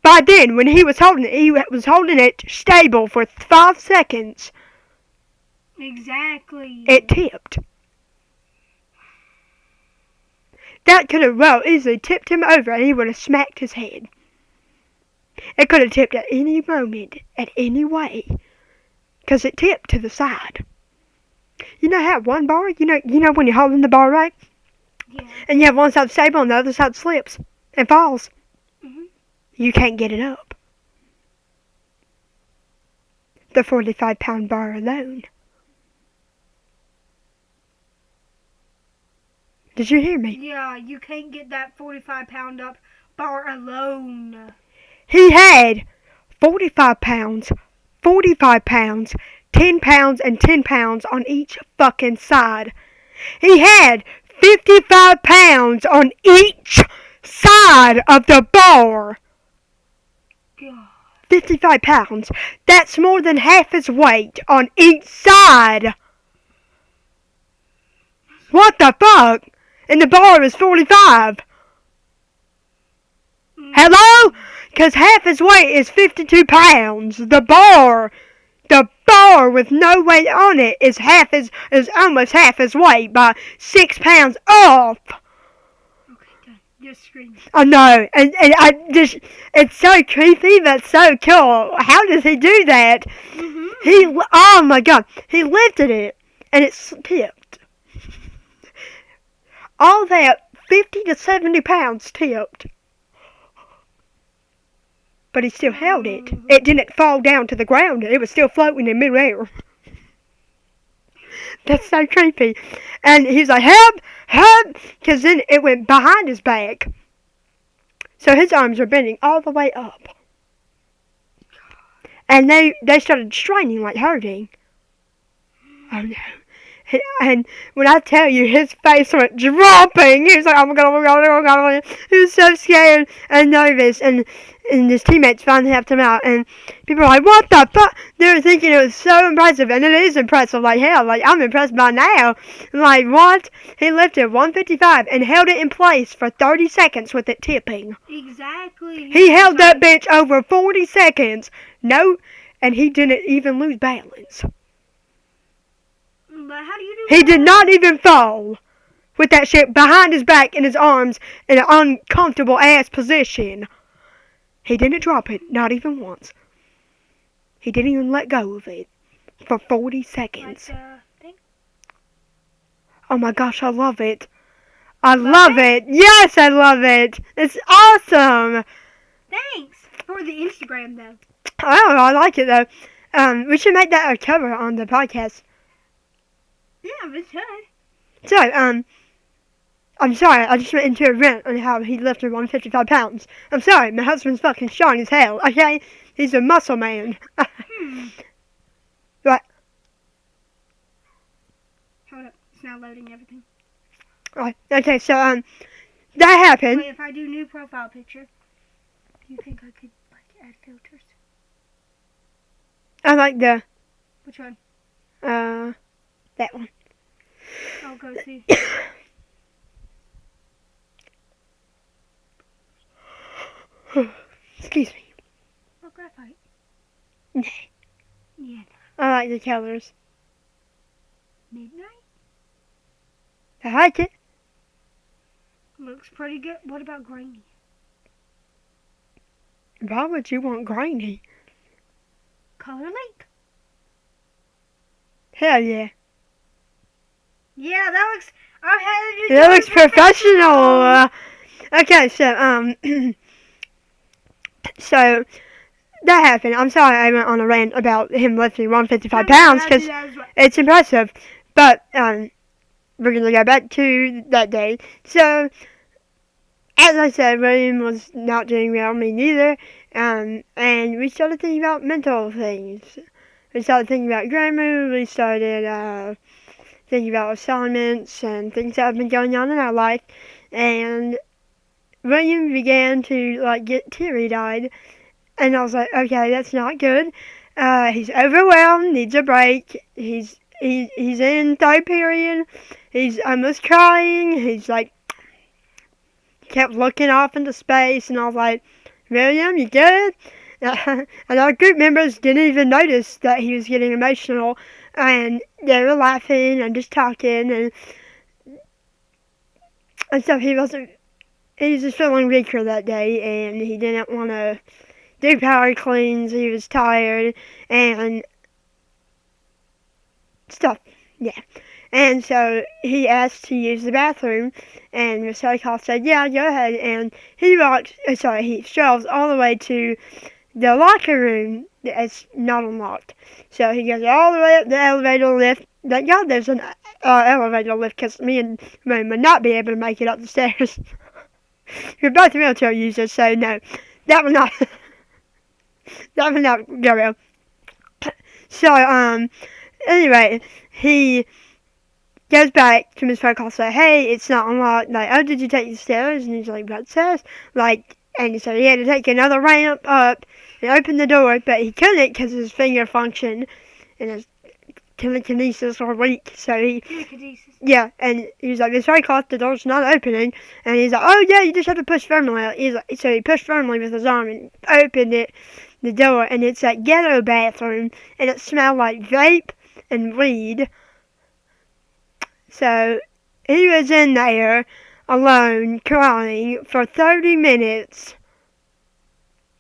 by then, when he was holding it stable for 5 seconds. Exactly. It tipped. That could have well easily tipped him over and he would have smacked his head. It could have tipped at any moment, at any way, because it tipped to the side. You know how one bar, you know when you're holding the bar right? Yeah. And you have one side stable and the other side slips and falls. Mhm. You can't get it up. The 45-pound bar alone. Did you hear me? Yeah, you can't get that 45-pound up bar alone. He had 45 pounds, 45 pounds, 10 pounds, and 10 pounds on each fucking side. He had 55 pounds on each side of the bar. God. 55 pounds. That's more than half his weight on each side. What the fuck? And the bar is 45. Hello? Because half his weight is 52 pounds. The bar with no weight on it is almost half his weight by 6 pounds off. Okay, done. Just scream. I know, and it's so creepy, but so cool. How does he do that? Mm-hmm. Oh my god, he lifted it, and it tipped. All that 50 to 70 pounds tipped. But he still held it. It didn't fall down to the ground. It was still floating in midair. That's so creepy. And he's like, help, because then it went behind his back. So his arms were bending all the way up. And they started straining, like hurting. Oh no. And when I tell you, his face went dropping. He was like, oh my god, oh my god, oh my god, oh my god. He was so scared and nervous. And his teammates finally helped him out. And people were like, what the fuck? They were thinking it was so impressive. And it is impressive. Like, hell, like, I'm impressed by now. Like, what? He lifted 155 and held it in place for 30 seconds with it tipping. Exactly. He held that bitch over 40 seconds. No, and he didn't even lose balance. But how do you do He that? did not even fall with that shit behind his back and his arms in an uncomfortable ass position. He didn't drop it, not even once. He didn't even let go of it for 40 seconds. Thing? Oh my gosh, I love it. I love it. Yes, I love it. It's awesome. Thanks for the Instagram, though. Oh, I like it though. We should make that a cover on the podcast. Yeah, we should. So, I'm sorry, I just went into a rant on how he lifted 155 pounds. I'm sorry, my husband's fucking strong as hell, okay? He's a muscle man. Right. Hold up, it's now loading everything. Right, okay, so, that happened. Wait, if I do new profile picture, do you think I could, like, add filters? I like the, Which one? that one. I'll go see. Excuse me. Oh, graphite. Nah. Yeah. I like the colors. Midnight? I like it. Looks pretty good. What about grainy? Why would you want grainy? Color link? Hell yeah. Yeah, that looks... That looks professional. Okay, so, so that happened. I'm sorry I went on a rant about him lifting 155 pounds because it's impressive. But, we're going to go back to that day. So, as I said, William was not doing well, me neither. And we started thinking about mental things. We started thinking about grammar. We started, thinking about assignments and things that have been going on in our life. And William began to, like, get teary-eyed. And I was like, okay, that's not good. He's overwhelmed, needs a break. He's in third period. He's almost crying. He's, like, kept looking off into space. And I was like, William, you good? And our group members didn't even notice that he was getting emotional. And they were laughing and just talking. And so he was just feeling weaker that day, and he didn't want to do power cleans. He was tired and stuff. Yeah. And so he asked to use the bathroom, and Miss Haycock said, yeah, go ahead. And he strolls all the way to the locker room that's not unlocked. So he goes all the way up the elevator lift. Thank God there's an elevator lift, because me and Moon would not be able to make it up the stairs. We're both wheelchair users, so no, that would not, that would not go well. So, anyway, he goes back to Miss Falcon and says, hey, it's not unlocked. Like, oh, did you take the stairs? And he's like, what stairs? Like, and so he had to take another ramp up and open the door, but he couldn't because his finger function and his telekinesis were weak. So yeah, and he's like, Miss Falcon, the door's not opening. And he's like, oh yeah, you just have to push firmly. So he pushed firmly with his arm and opened the door, and it's that ghetto bathroom, and it smelled like vape and weed. So he was in there alone crying for 30 minutes.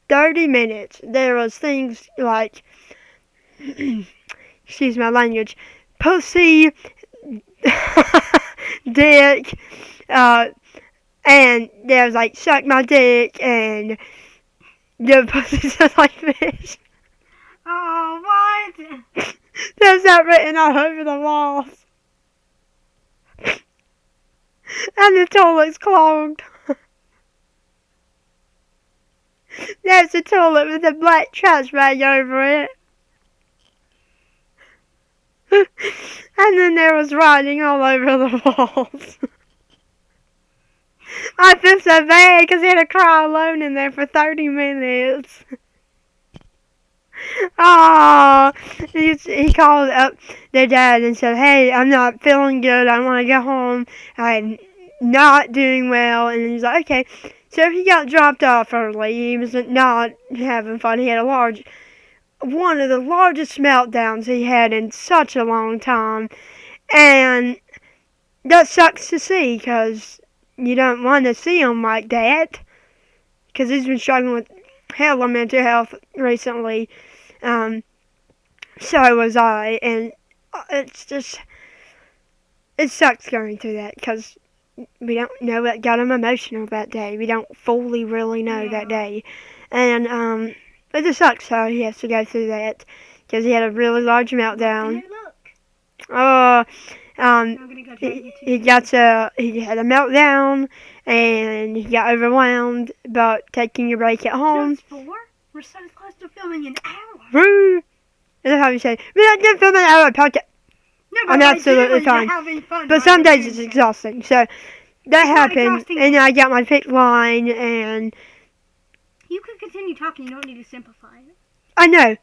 30 minutes. There was things like, excuse my language, pussy, dick, and there was like, suck my dick, and the pussy sounds like fish. Oh, what? There's that written all over the walls. And the toilet's clogged. There's a toilet with a black trash bag over it. And then there was writing all over the walls. I feel so bad because he had to cry alone in there for 30 minutes. Oh, he called up their dad and said, hey, I'm not feeling good. I want to go home. I'm not doing well. And he's like, okay. So he got dropped off early. He was not having fun. He had one of the largest meltdowns he had in such a long time. And that sucks to see, because you don't want to see him like that. Because he's been struggling with hella mental health recently. So was I, and it's just, it sucks going through that, because we don't know what got him emotional that day. We don't fully really know that day. And, it just sucks how he has to go through that, because he had a really large meltdown. He had a meltdown, and he got overwhelmed about taking a break at home. Just 4? We're so close to filming an hour. Woo! That's how you say, we're not going to film an hour podcast. No, I'm absolutely fine. Fun, but some days it's exhausting. So that happened, and I got my pick line, and you can continue talking. You don't need to simplify it. I know,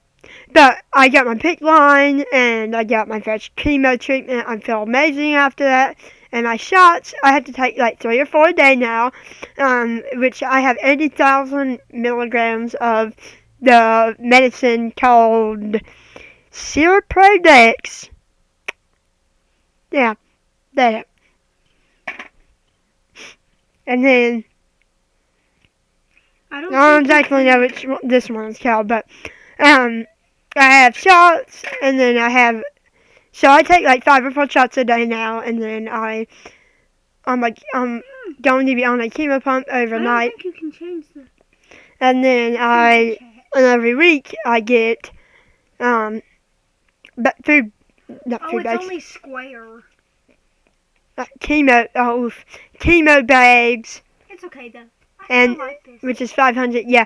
but I got my pick line, and I got my first chemo treatment. I feel amazing after that. And my shots, I have to take like 3 or 4 a day now, which I have 80,000 milligrams of the medicine called Seroprodex. Yeah, that. And then I don't exactly know which this one's called, but I have shots, and then so I take like 5 or 4 shots a day now, and then I'm going to be on a chemo pump overnight. I don't think you can change that. And then and every week I get food. Not food bags. It's only square. Chemo bags. It's okay though. And still like this. Which is 500. Yeah,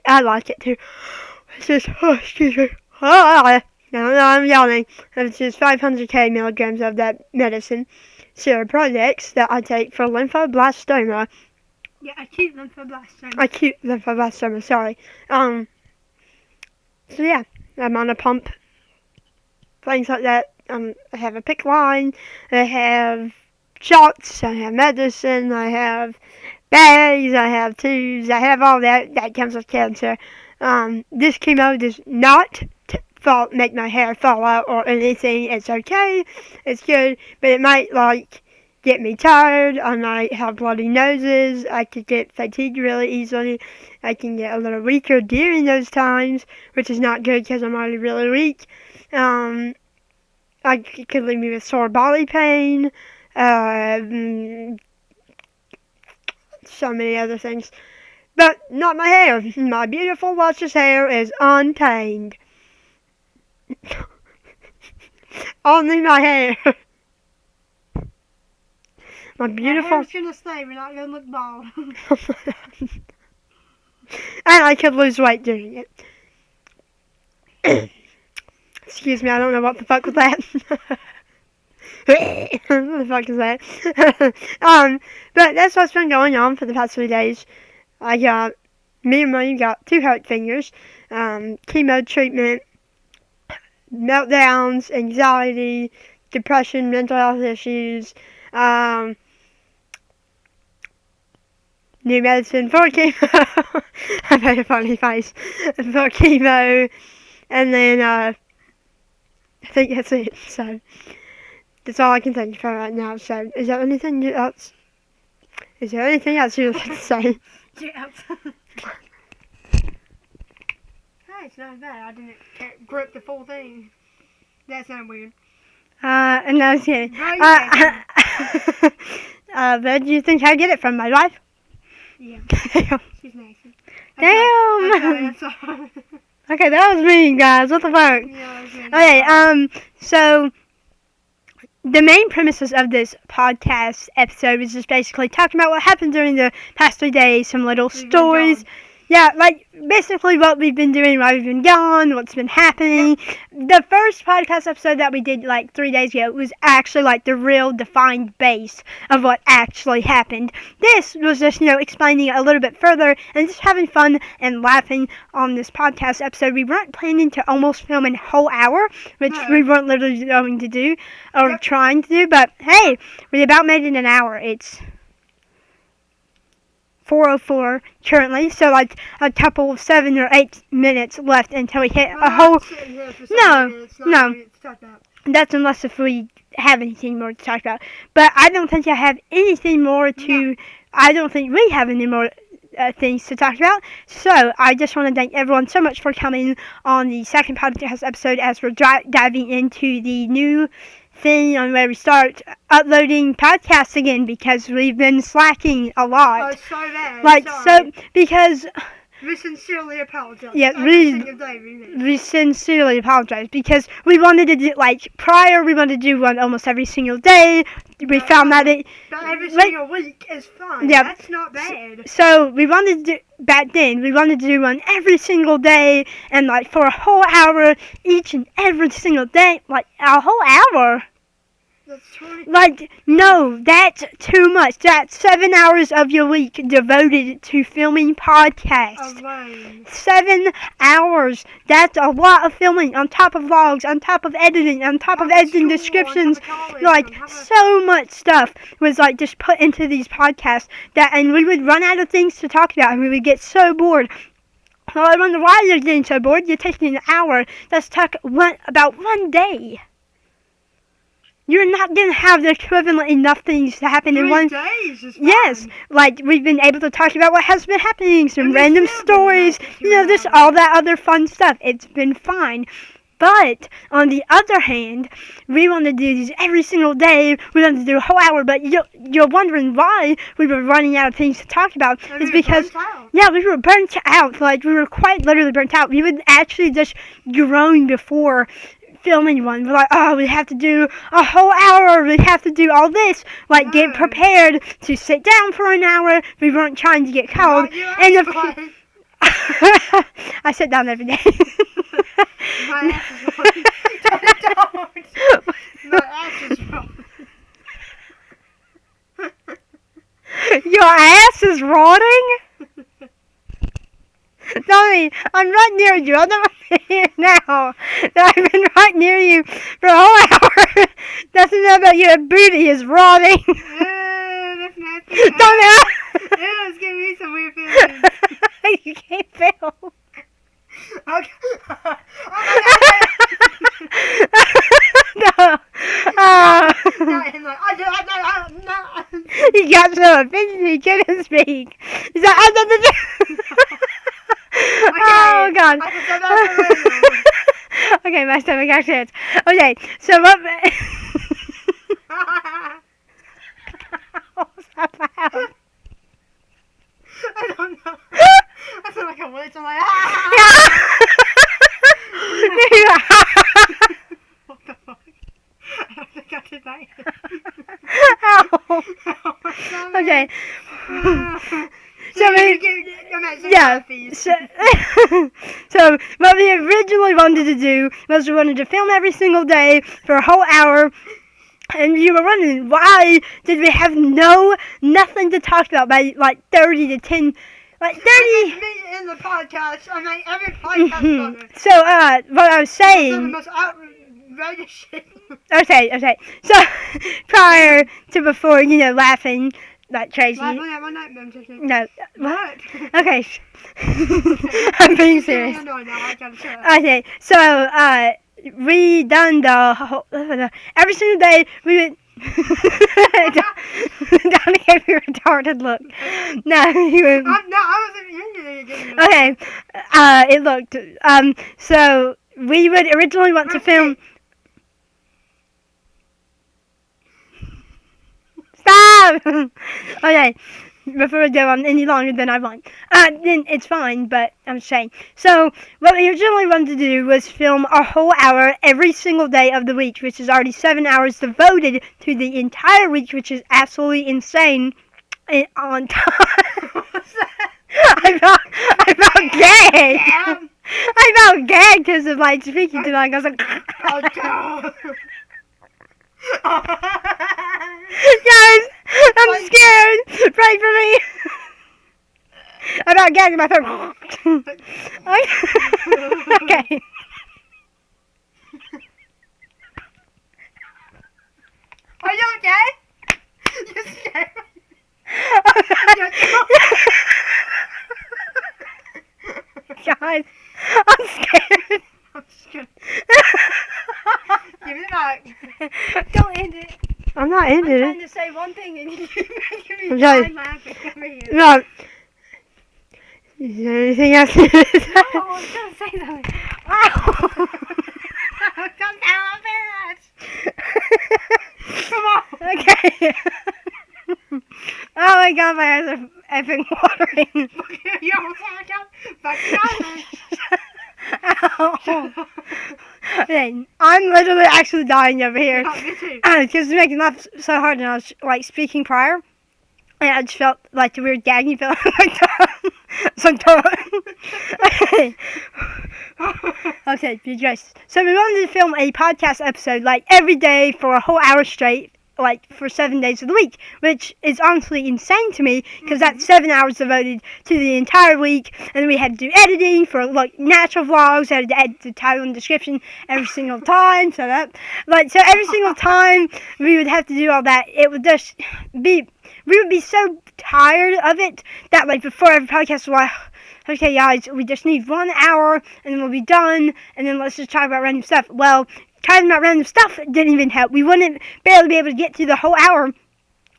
I like it too. It's just excuse me. No, I'm yawning. It's just 500k milligrams of that medicine, Seroprodex, that I take for lymphoblastoma. Yeah, acute lymphoblastoma. Acute lymphoblastoma. Sorry. So yeah, I'm on a pump. Things like that. I have a pick line. I have shots. I have medicine. I have bags. I have tubes. I have all that. That comes with cancer. This chemo does not make my hair fall out or anything. It's okay. It's good. But it might, like, get me tired. I might have bloody noses. I could get fatigued really easily. I can get a little weaker during those times, which is not good because I'm already really weak. It could leave me with sore body pain. So many other things. But not my hair. My beautiful, luscious hair is untamed. Only my hair. My beautiful. My hair's gonna stay. We're not gonna look bald. And I could lose weight doing it. Excuse me, I don't know what the fuck was that. What the fuck is that? But that's what's been going on for the past 3 days. Me and William got 2 hurt fingers, chemo treatment, meltdowns, anxiety, depression, mental health issues, new medicine for chemo. I made a funny face for chemo, and then I think that's it. So that's all I can think for right now. So is there anything else? Is there anything else you'd like to say? Yeah. Hey, it's not bad. I didn't grip the full thing. That sounded weird. No, I'm kidding. Where do you think I get it from? My wife? Yeah. She's nasty. Damn! Sorry. Okay, that was mean, guys. What the fuck? Yeah, Okay, so the main premises of this podcast episode is just basically talking about what happened during the past 3 days, some little stories. Yeah, like basically what we've been doing while we've been gone, what's been happening. The first podcast episode that we did like 3 days ago was actually like the real defined base of what actually happened. This was just, explaining it a little bit further and just having fun and laughing on this podcast episode. We weren't planning to almost film a whole hour, which we weren't literally going to do or trying to do, but hey, we about made it an hour. It's 4:04 currently, so like a couple of 7 or 8 minutes left until we hit a whole. No. That's unless if we have anything more to talk about. But I don't think I have anything more to. No. I don't think we have any more things to talk about. So I just want to thank everyone so much for coming on the second podcast episode as we're diving into the new thing on where we start uploading podcasts again because we've been slacking a lot. Oh, it's so bad. Because we sincerely apologize. Yeah, we sincerely apologize because we wanted to do, prior we wanted to do one almost every single day. We found that every single week is fine. Yeah, that's not bad. So we wanted to do, back then, we wanted to do one every single day and for a whole hour each and every single day. A whole hour? That's 20. No, that's too much. That's 7 hours of your week devoted to filming podcasts. Alone. 7 hours. That's a lot of filming on top of vlogs, on top of editing, on top of editing descriptions. So much stuff was just put into these podcasts and we would run out of things to talk about and we would get so bored. Well, I wonder why you're getting so bored. You're taking an hour. That's about 1 day. You're not going to have the equivalent enough things to happen in 1 day. Is fine. Yes, we've been able to talk about what has been happening, some random stories, just all that other fun stuff. It's been fine. But, on the other hand, we want to do these every single day. We want to do a whole hour, but you're wondering why we were running out of things to talk about. It's because, we were burnt out. We were quite literally burnt out. We would actually just groan before filming one. We're we have to do a whole hour. We have to do all this. Get prepared to sit down for an hour. We weren't trying to get cold. I sit down every day. My ass is wrong. Don't. My ass is wrong. Your ass is rotting? Tommy, I'm right near you. I'm not here now. I've been right near you for a whole hour. Doesn't know about your booty is rotting. That's nasty. Tommy! It's giving me some weird feelings. You can't feel. Okay. No. No. he got so offended he couldn't speak. He's like, oh God. Okay, my stomach actually hurts. Okay, so what? What was that about? I don't know. I sound like a witch. I'm like, what the fuck? I don't think I did that. Ow. Okay. So so what we originally wanted to do was we wanted to film every single day for a whole hour. And you were wondering, why did we have nothing to talk about by like 30 to 10, like 30. Me in the podcast. I mean, every podcast. So, what I was saying. The most outrageous shit. Okay. So, prior to before, laughing like crazy. No. What? Okay. I'm being serious. Okay, so, we done the whole, every single day we would Donnie gave me a retarded look. No, he would. I wasn't even Okay, it looked. So we would originally want to film. Stop. Okay. Before we go on any longer than I want. Then it's fine, but I'm saying. So, what we originally wanted to do was film a whole hour every single day of the week, which is already 7 hours devoted to the entire week, which is absolutely insane. And on time. I felt gay. I felt gay because of like speaking to them. I was like, guys, I'm scared. Pray for me. I'm not gagging my throat. Okay. Are you okay? You're scared. Guys, I'm scared. I'm scared. Give it back. Don't end it. I'm not ending it. I'm trying to say one thing and you're making me die laughing over here. No. Is there anything else to say? No, I was going to say something. Ow! Come down, bitch! Come on! Okay. Oh my god, my eyes are effing watering. You almost had to back Ow. Okay, I'm literally actually dying over here. Oh, me too. Because it's making me laugh so hard, and I was like speaking prior, and I just felt like the weird gagging feeling. Okay, be dressed. So we wanted to film a podcast episode like every day for a whole hour straight, like for 7 days of the week, which is honestly insane to me because that's 7 hours devoted to the entire week, and we had to do editing for like natural vlogs. I had to edit the title and description every single time. So every single time we would have to do all that, it would just be, we would be so tired of it that like before every podcast we're like, okay guys, we just need 1 hour and then we'll be done, and then let's just talk about random stuff. Well, talking about random stuff didn't even help. We wouldn't barely be able to get through the whole hour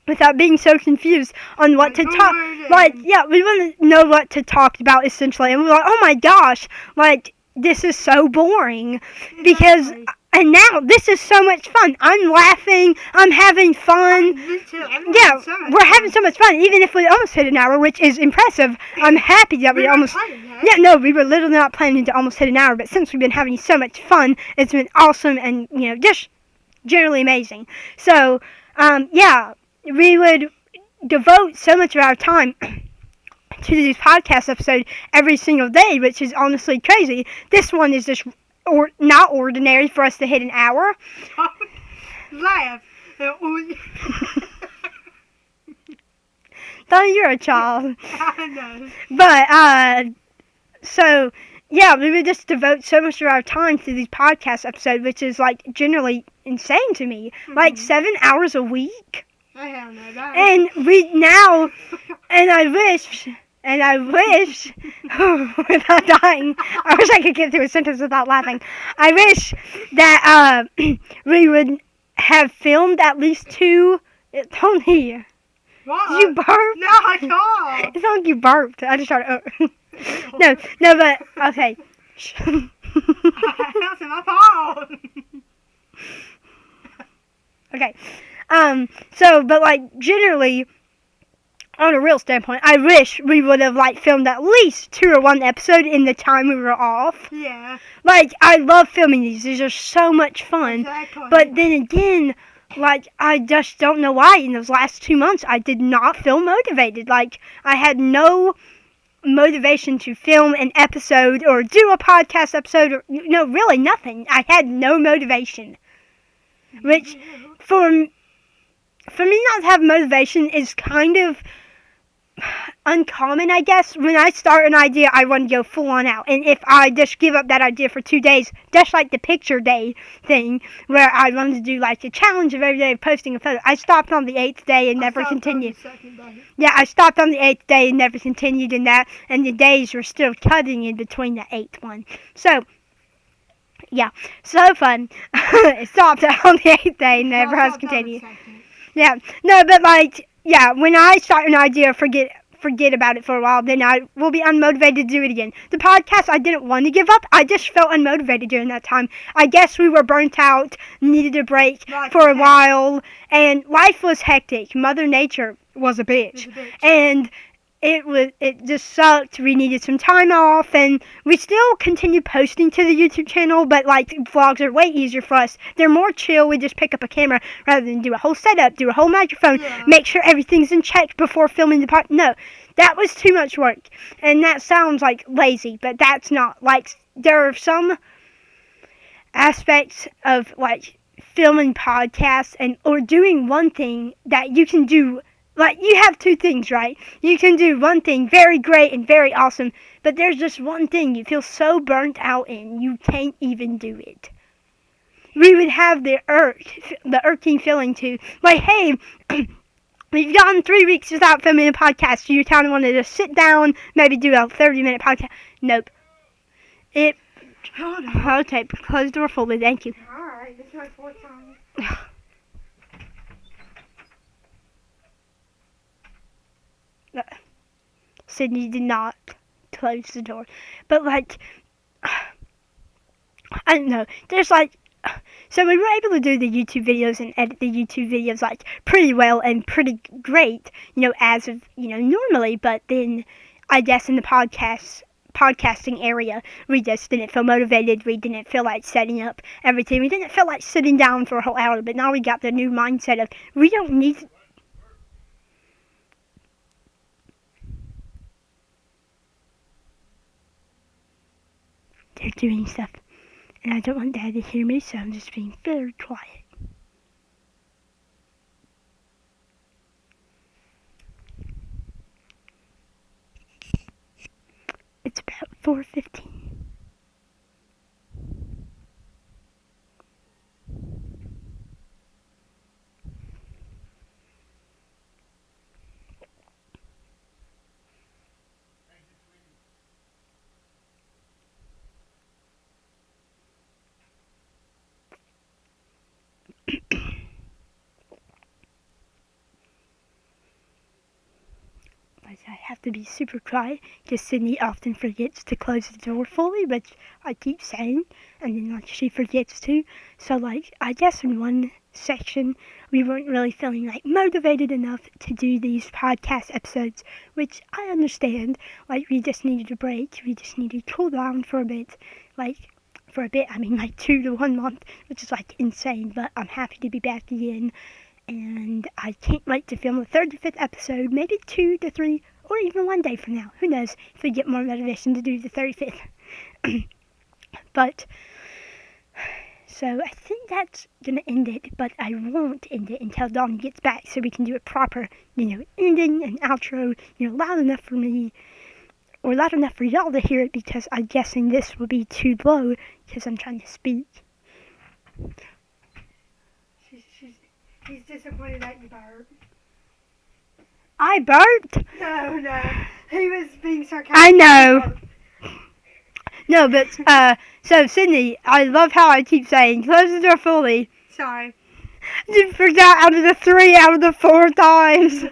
without being so confused on what to talk. Like, yeah, we wouldn't know what to talk about essentially, and we were like, oh my gosh, like this is so boring. Because and now this is so much fun. I'm laughing. I'm having fun. Yeah, we're having so much fun. Even if we almost hit an hour, which is impressive. I'm happy that we almost. Yeah, no, we were literally not planning to almost hit an hour. But since we've been having so much fun, it's been awesome and just generally amazing. So, yeah, we would devote so much of our time to these podcast episodes every single day, which is honestly crazy. This one is just not ordinary for us to hit an hour. Laugh. Donnie, you're a child. I know. But, so, yeah, we would just devote so much of our time to these podcast episodes, which is, like, generally insane to me. Like, 7 hours a week? I don't know that. And we now, and I wish, without dying, I wish I could get through a sentence without laughing. I wish that we would have filmed at least two, Tony, What? Did you burp? No, I can't. It sounded like you burped. I just tried to. No, but okay. That's in my phone. Okay. But like generally, on a real standpoint, I wish we would have like filmed at least 2 or 1 episode in the time we were off. Yeah. Like I love filming these. These are so much fun. Exactly. But then again, like I just don't know why in those last 2 months I did not feel motivated. Like I had no motivation to film an episode or do a podcast episode or really nothing. I had no motivation. Which for me not to have motivation is kind of uncommon, I guess. When I start an idea, I want to go full on out. And if I just give up that idea for 2 days, that's like the picture day thing, where I wanted to do like a challenge of every day posting a photo. I stopped on the 8th day and never continued. Yeah, I stopped on the 8th day and never continued in that, and the days were still cutting in between the 8th one. So, yeah, so fun. It stopped on the 8th day and never has continued. Yeah, no, but like, yeah, when I start an idea, forget about it for a while, then I will be unmotivated to do it again. The podcast, I didn't want to give up. I just felt unmotivated during that time. I guess we were burnt out, needed a break for a while, and life was hectic. Mother Nature was a bitch. And it just sucked. We needed some time off, and we still continue posting to the YouTube channel, but like vlogs are way easier for us. They're more chill. We just pick up a camera rather than do a whole setup, do a whole microphone, make sure everything's in check before filming the part. No, that was too much work, and that sounds like lazy, but that's not. Like there are some aspects of like filming podcasts or doing one thing that you can do. Like, you have 2 things, right? You can do one thing very great and very awesome, but there's just one thing you feel so burnt out in, you can't even do it. We would have the irking feeling too. Like, hey, we've gone 3 weeks without filming a podcast. You kind of want to just sit down, maybe do a 30-minute podcast. Nope. Okay, close the door fully, thank you. Alright, this is my 4th time. Sydney did not close the door. But, like, I don't know. There's, like, so we were able to do the YouTube videos and edit the YouTube videos, like, pretty well and pretty great, as of, normally. But then, I guess in the podcasting area, we just didn't feel motivated. We didn't feel like setting up everything. We didn't feel like sitting down for a whole hour. But now we got the new mindset of, we don't need they're doing stuff, and I don't want Dad to hear me, so I'm just being very quiet. It's about 4:15. I have to be super quiet because Sydney often forgets to close the door fully, which I keep saying, and then like she forgets to. So like I guess in one section we weren't really feeling like motivated enough to do these podcast episodes, which I understand. Like we just needed a break, we just needed to cool down for a bit. I mean like 2 to 1 month, which is like insane, but I'm happy to be back again. And I can't wait to film the 35th episode, maybe 2 to 3, or even 1 day from now. Who knows if we get more motivation to do the 35th. But, so I think that's going to end it, but I won't end it until Dawn gets back so we can do a proper, ending and outro, loud enough for me, or loud enough for y'all to hear it, because I'm guessing this will be too low because I'm trying to speak. He's disappointed that you burped. I burped? No. He was being sarcastic. I know. No, but, so Sydney, I love how I keep saying, close the door fully. Sorry. You forgot out of the 3 out of the 4 times.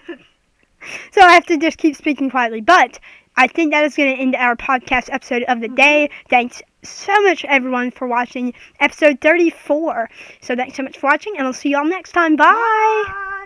So I have to just keep speaking quietly. But I think that is going to end our podcast episode of the day. Thanks so much, everyone, for watching episode 34. So thanks so much for watching, and I'll see you all next time. Bye!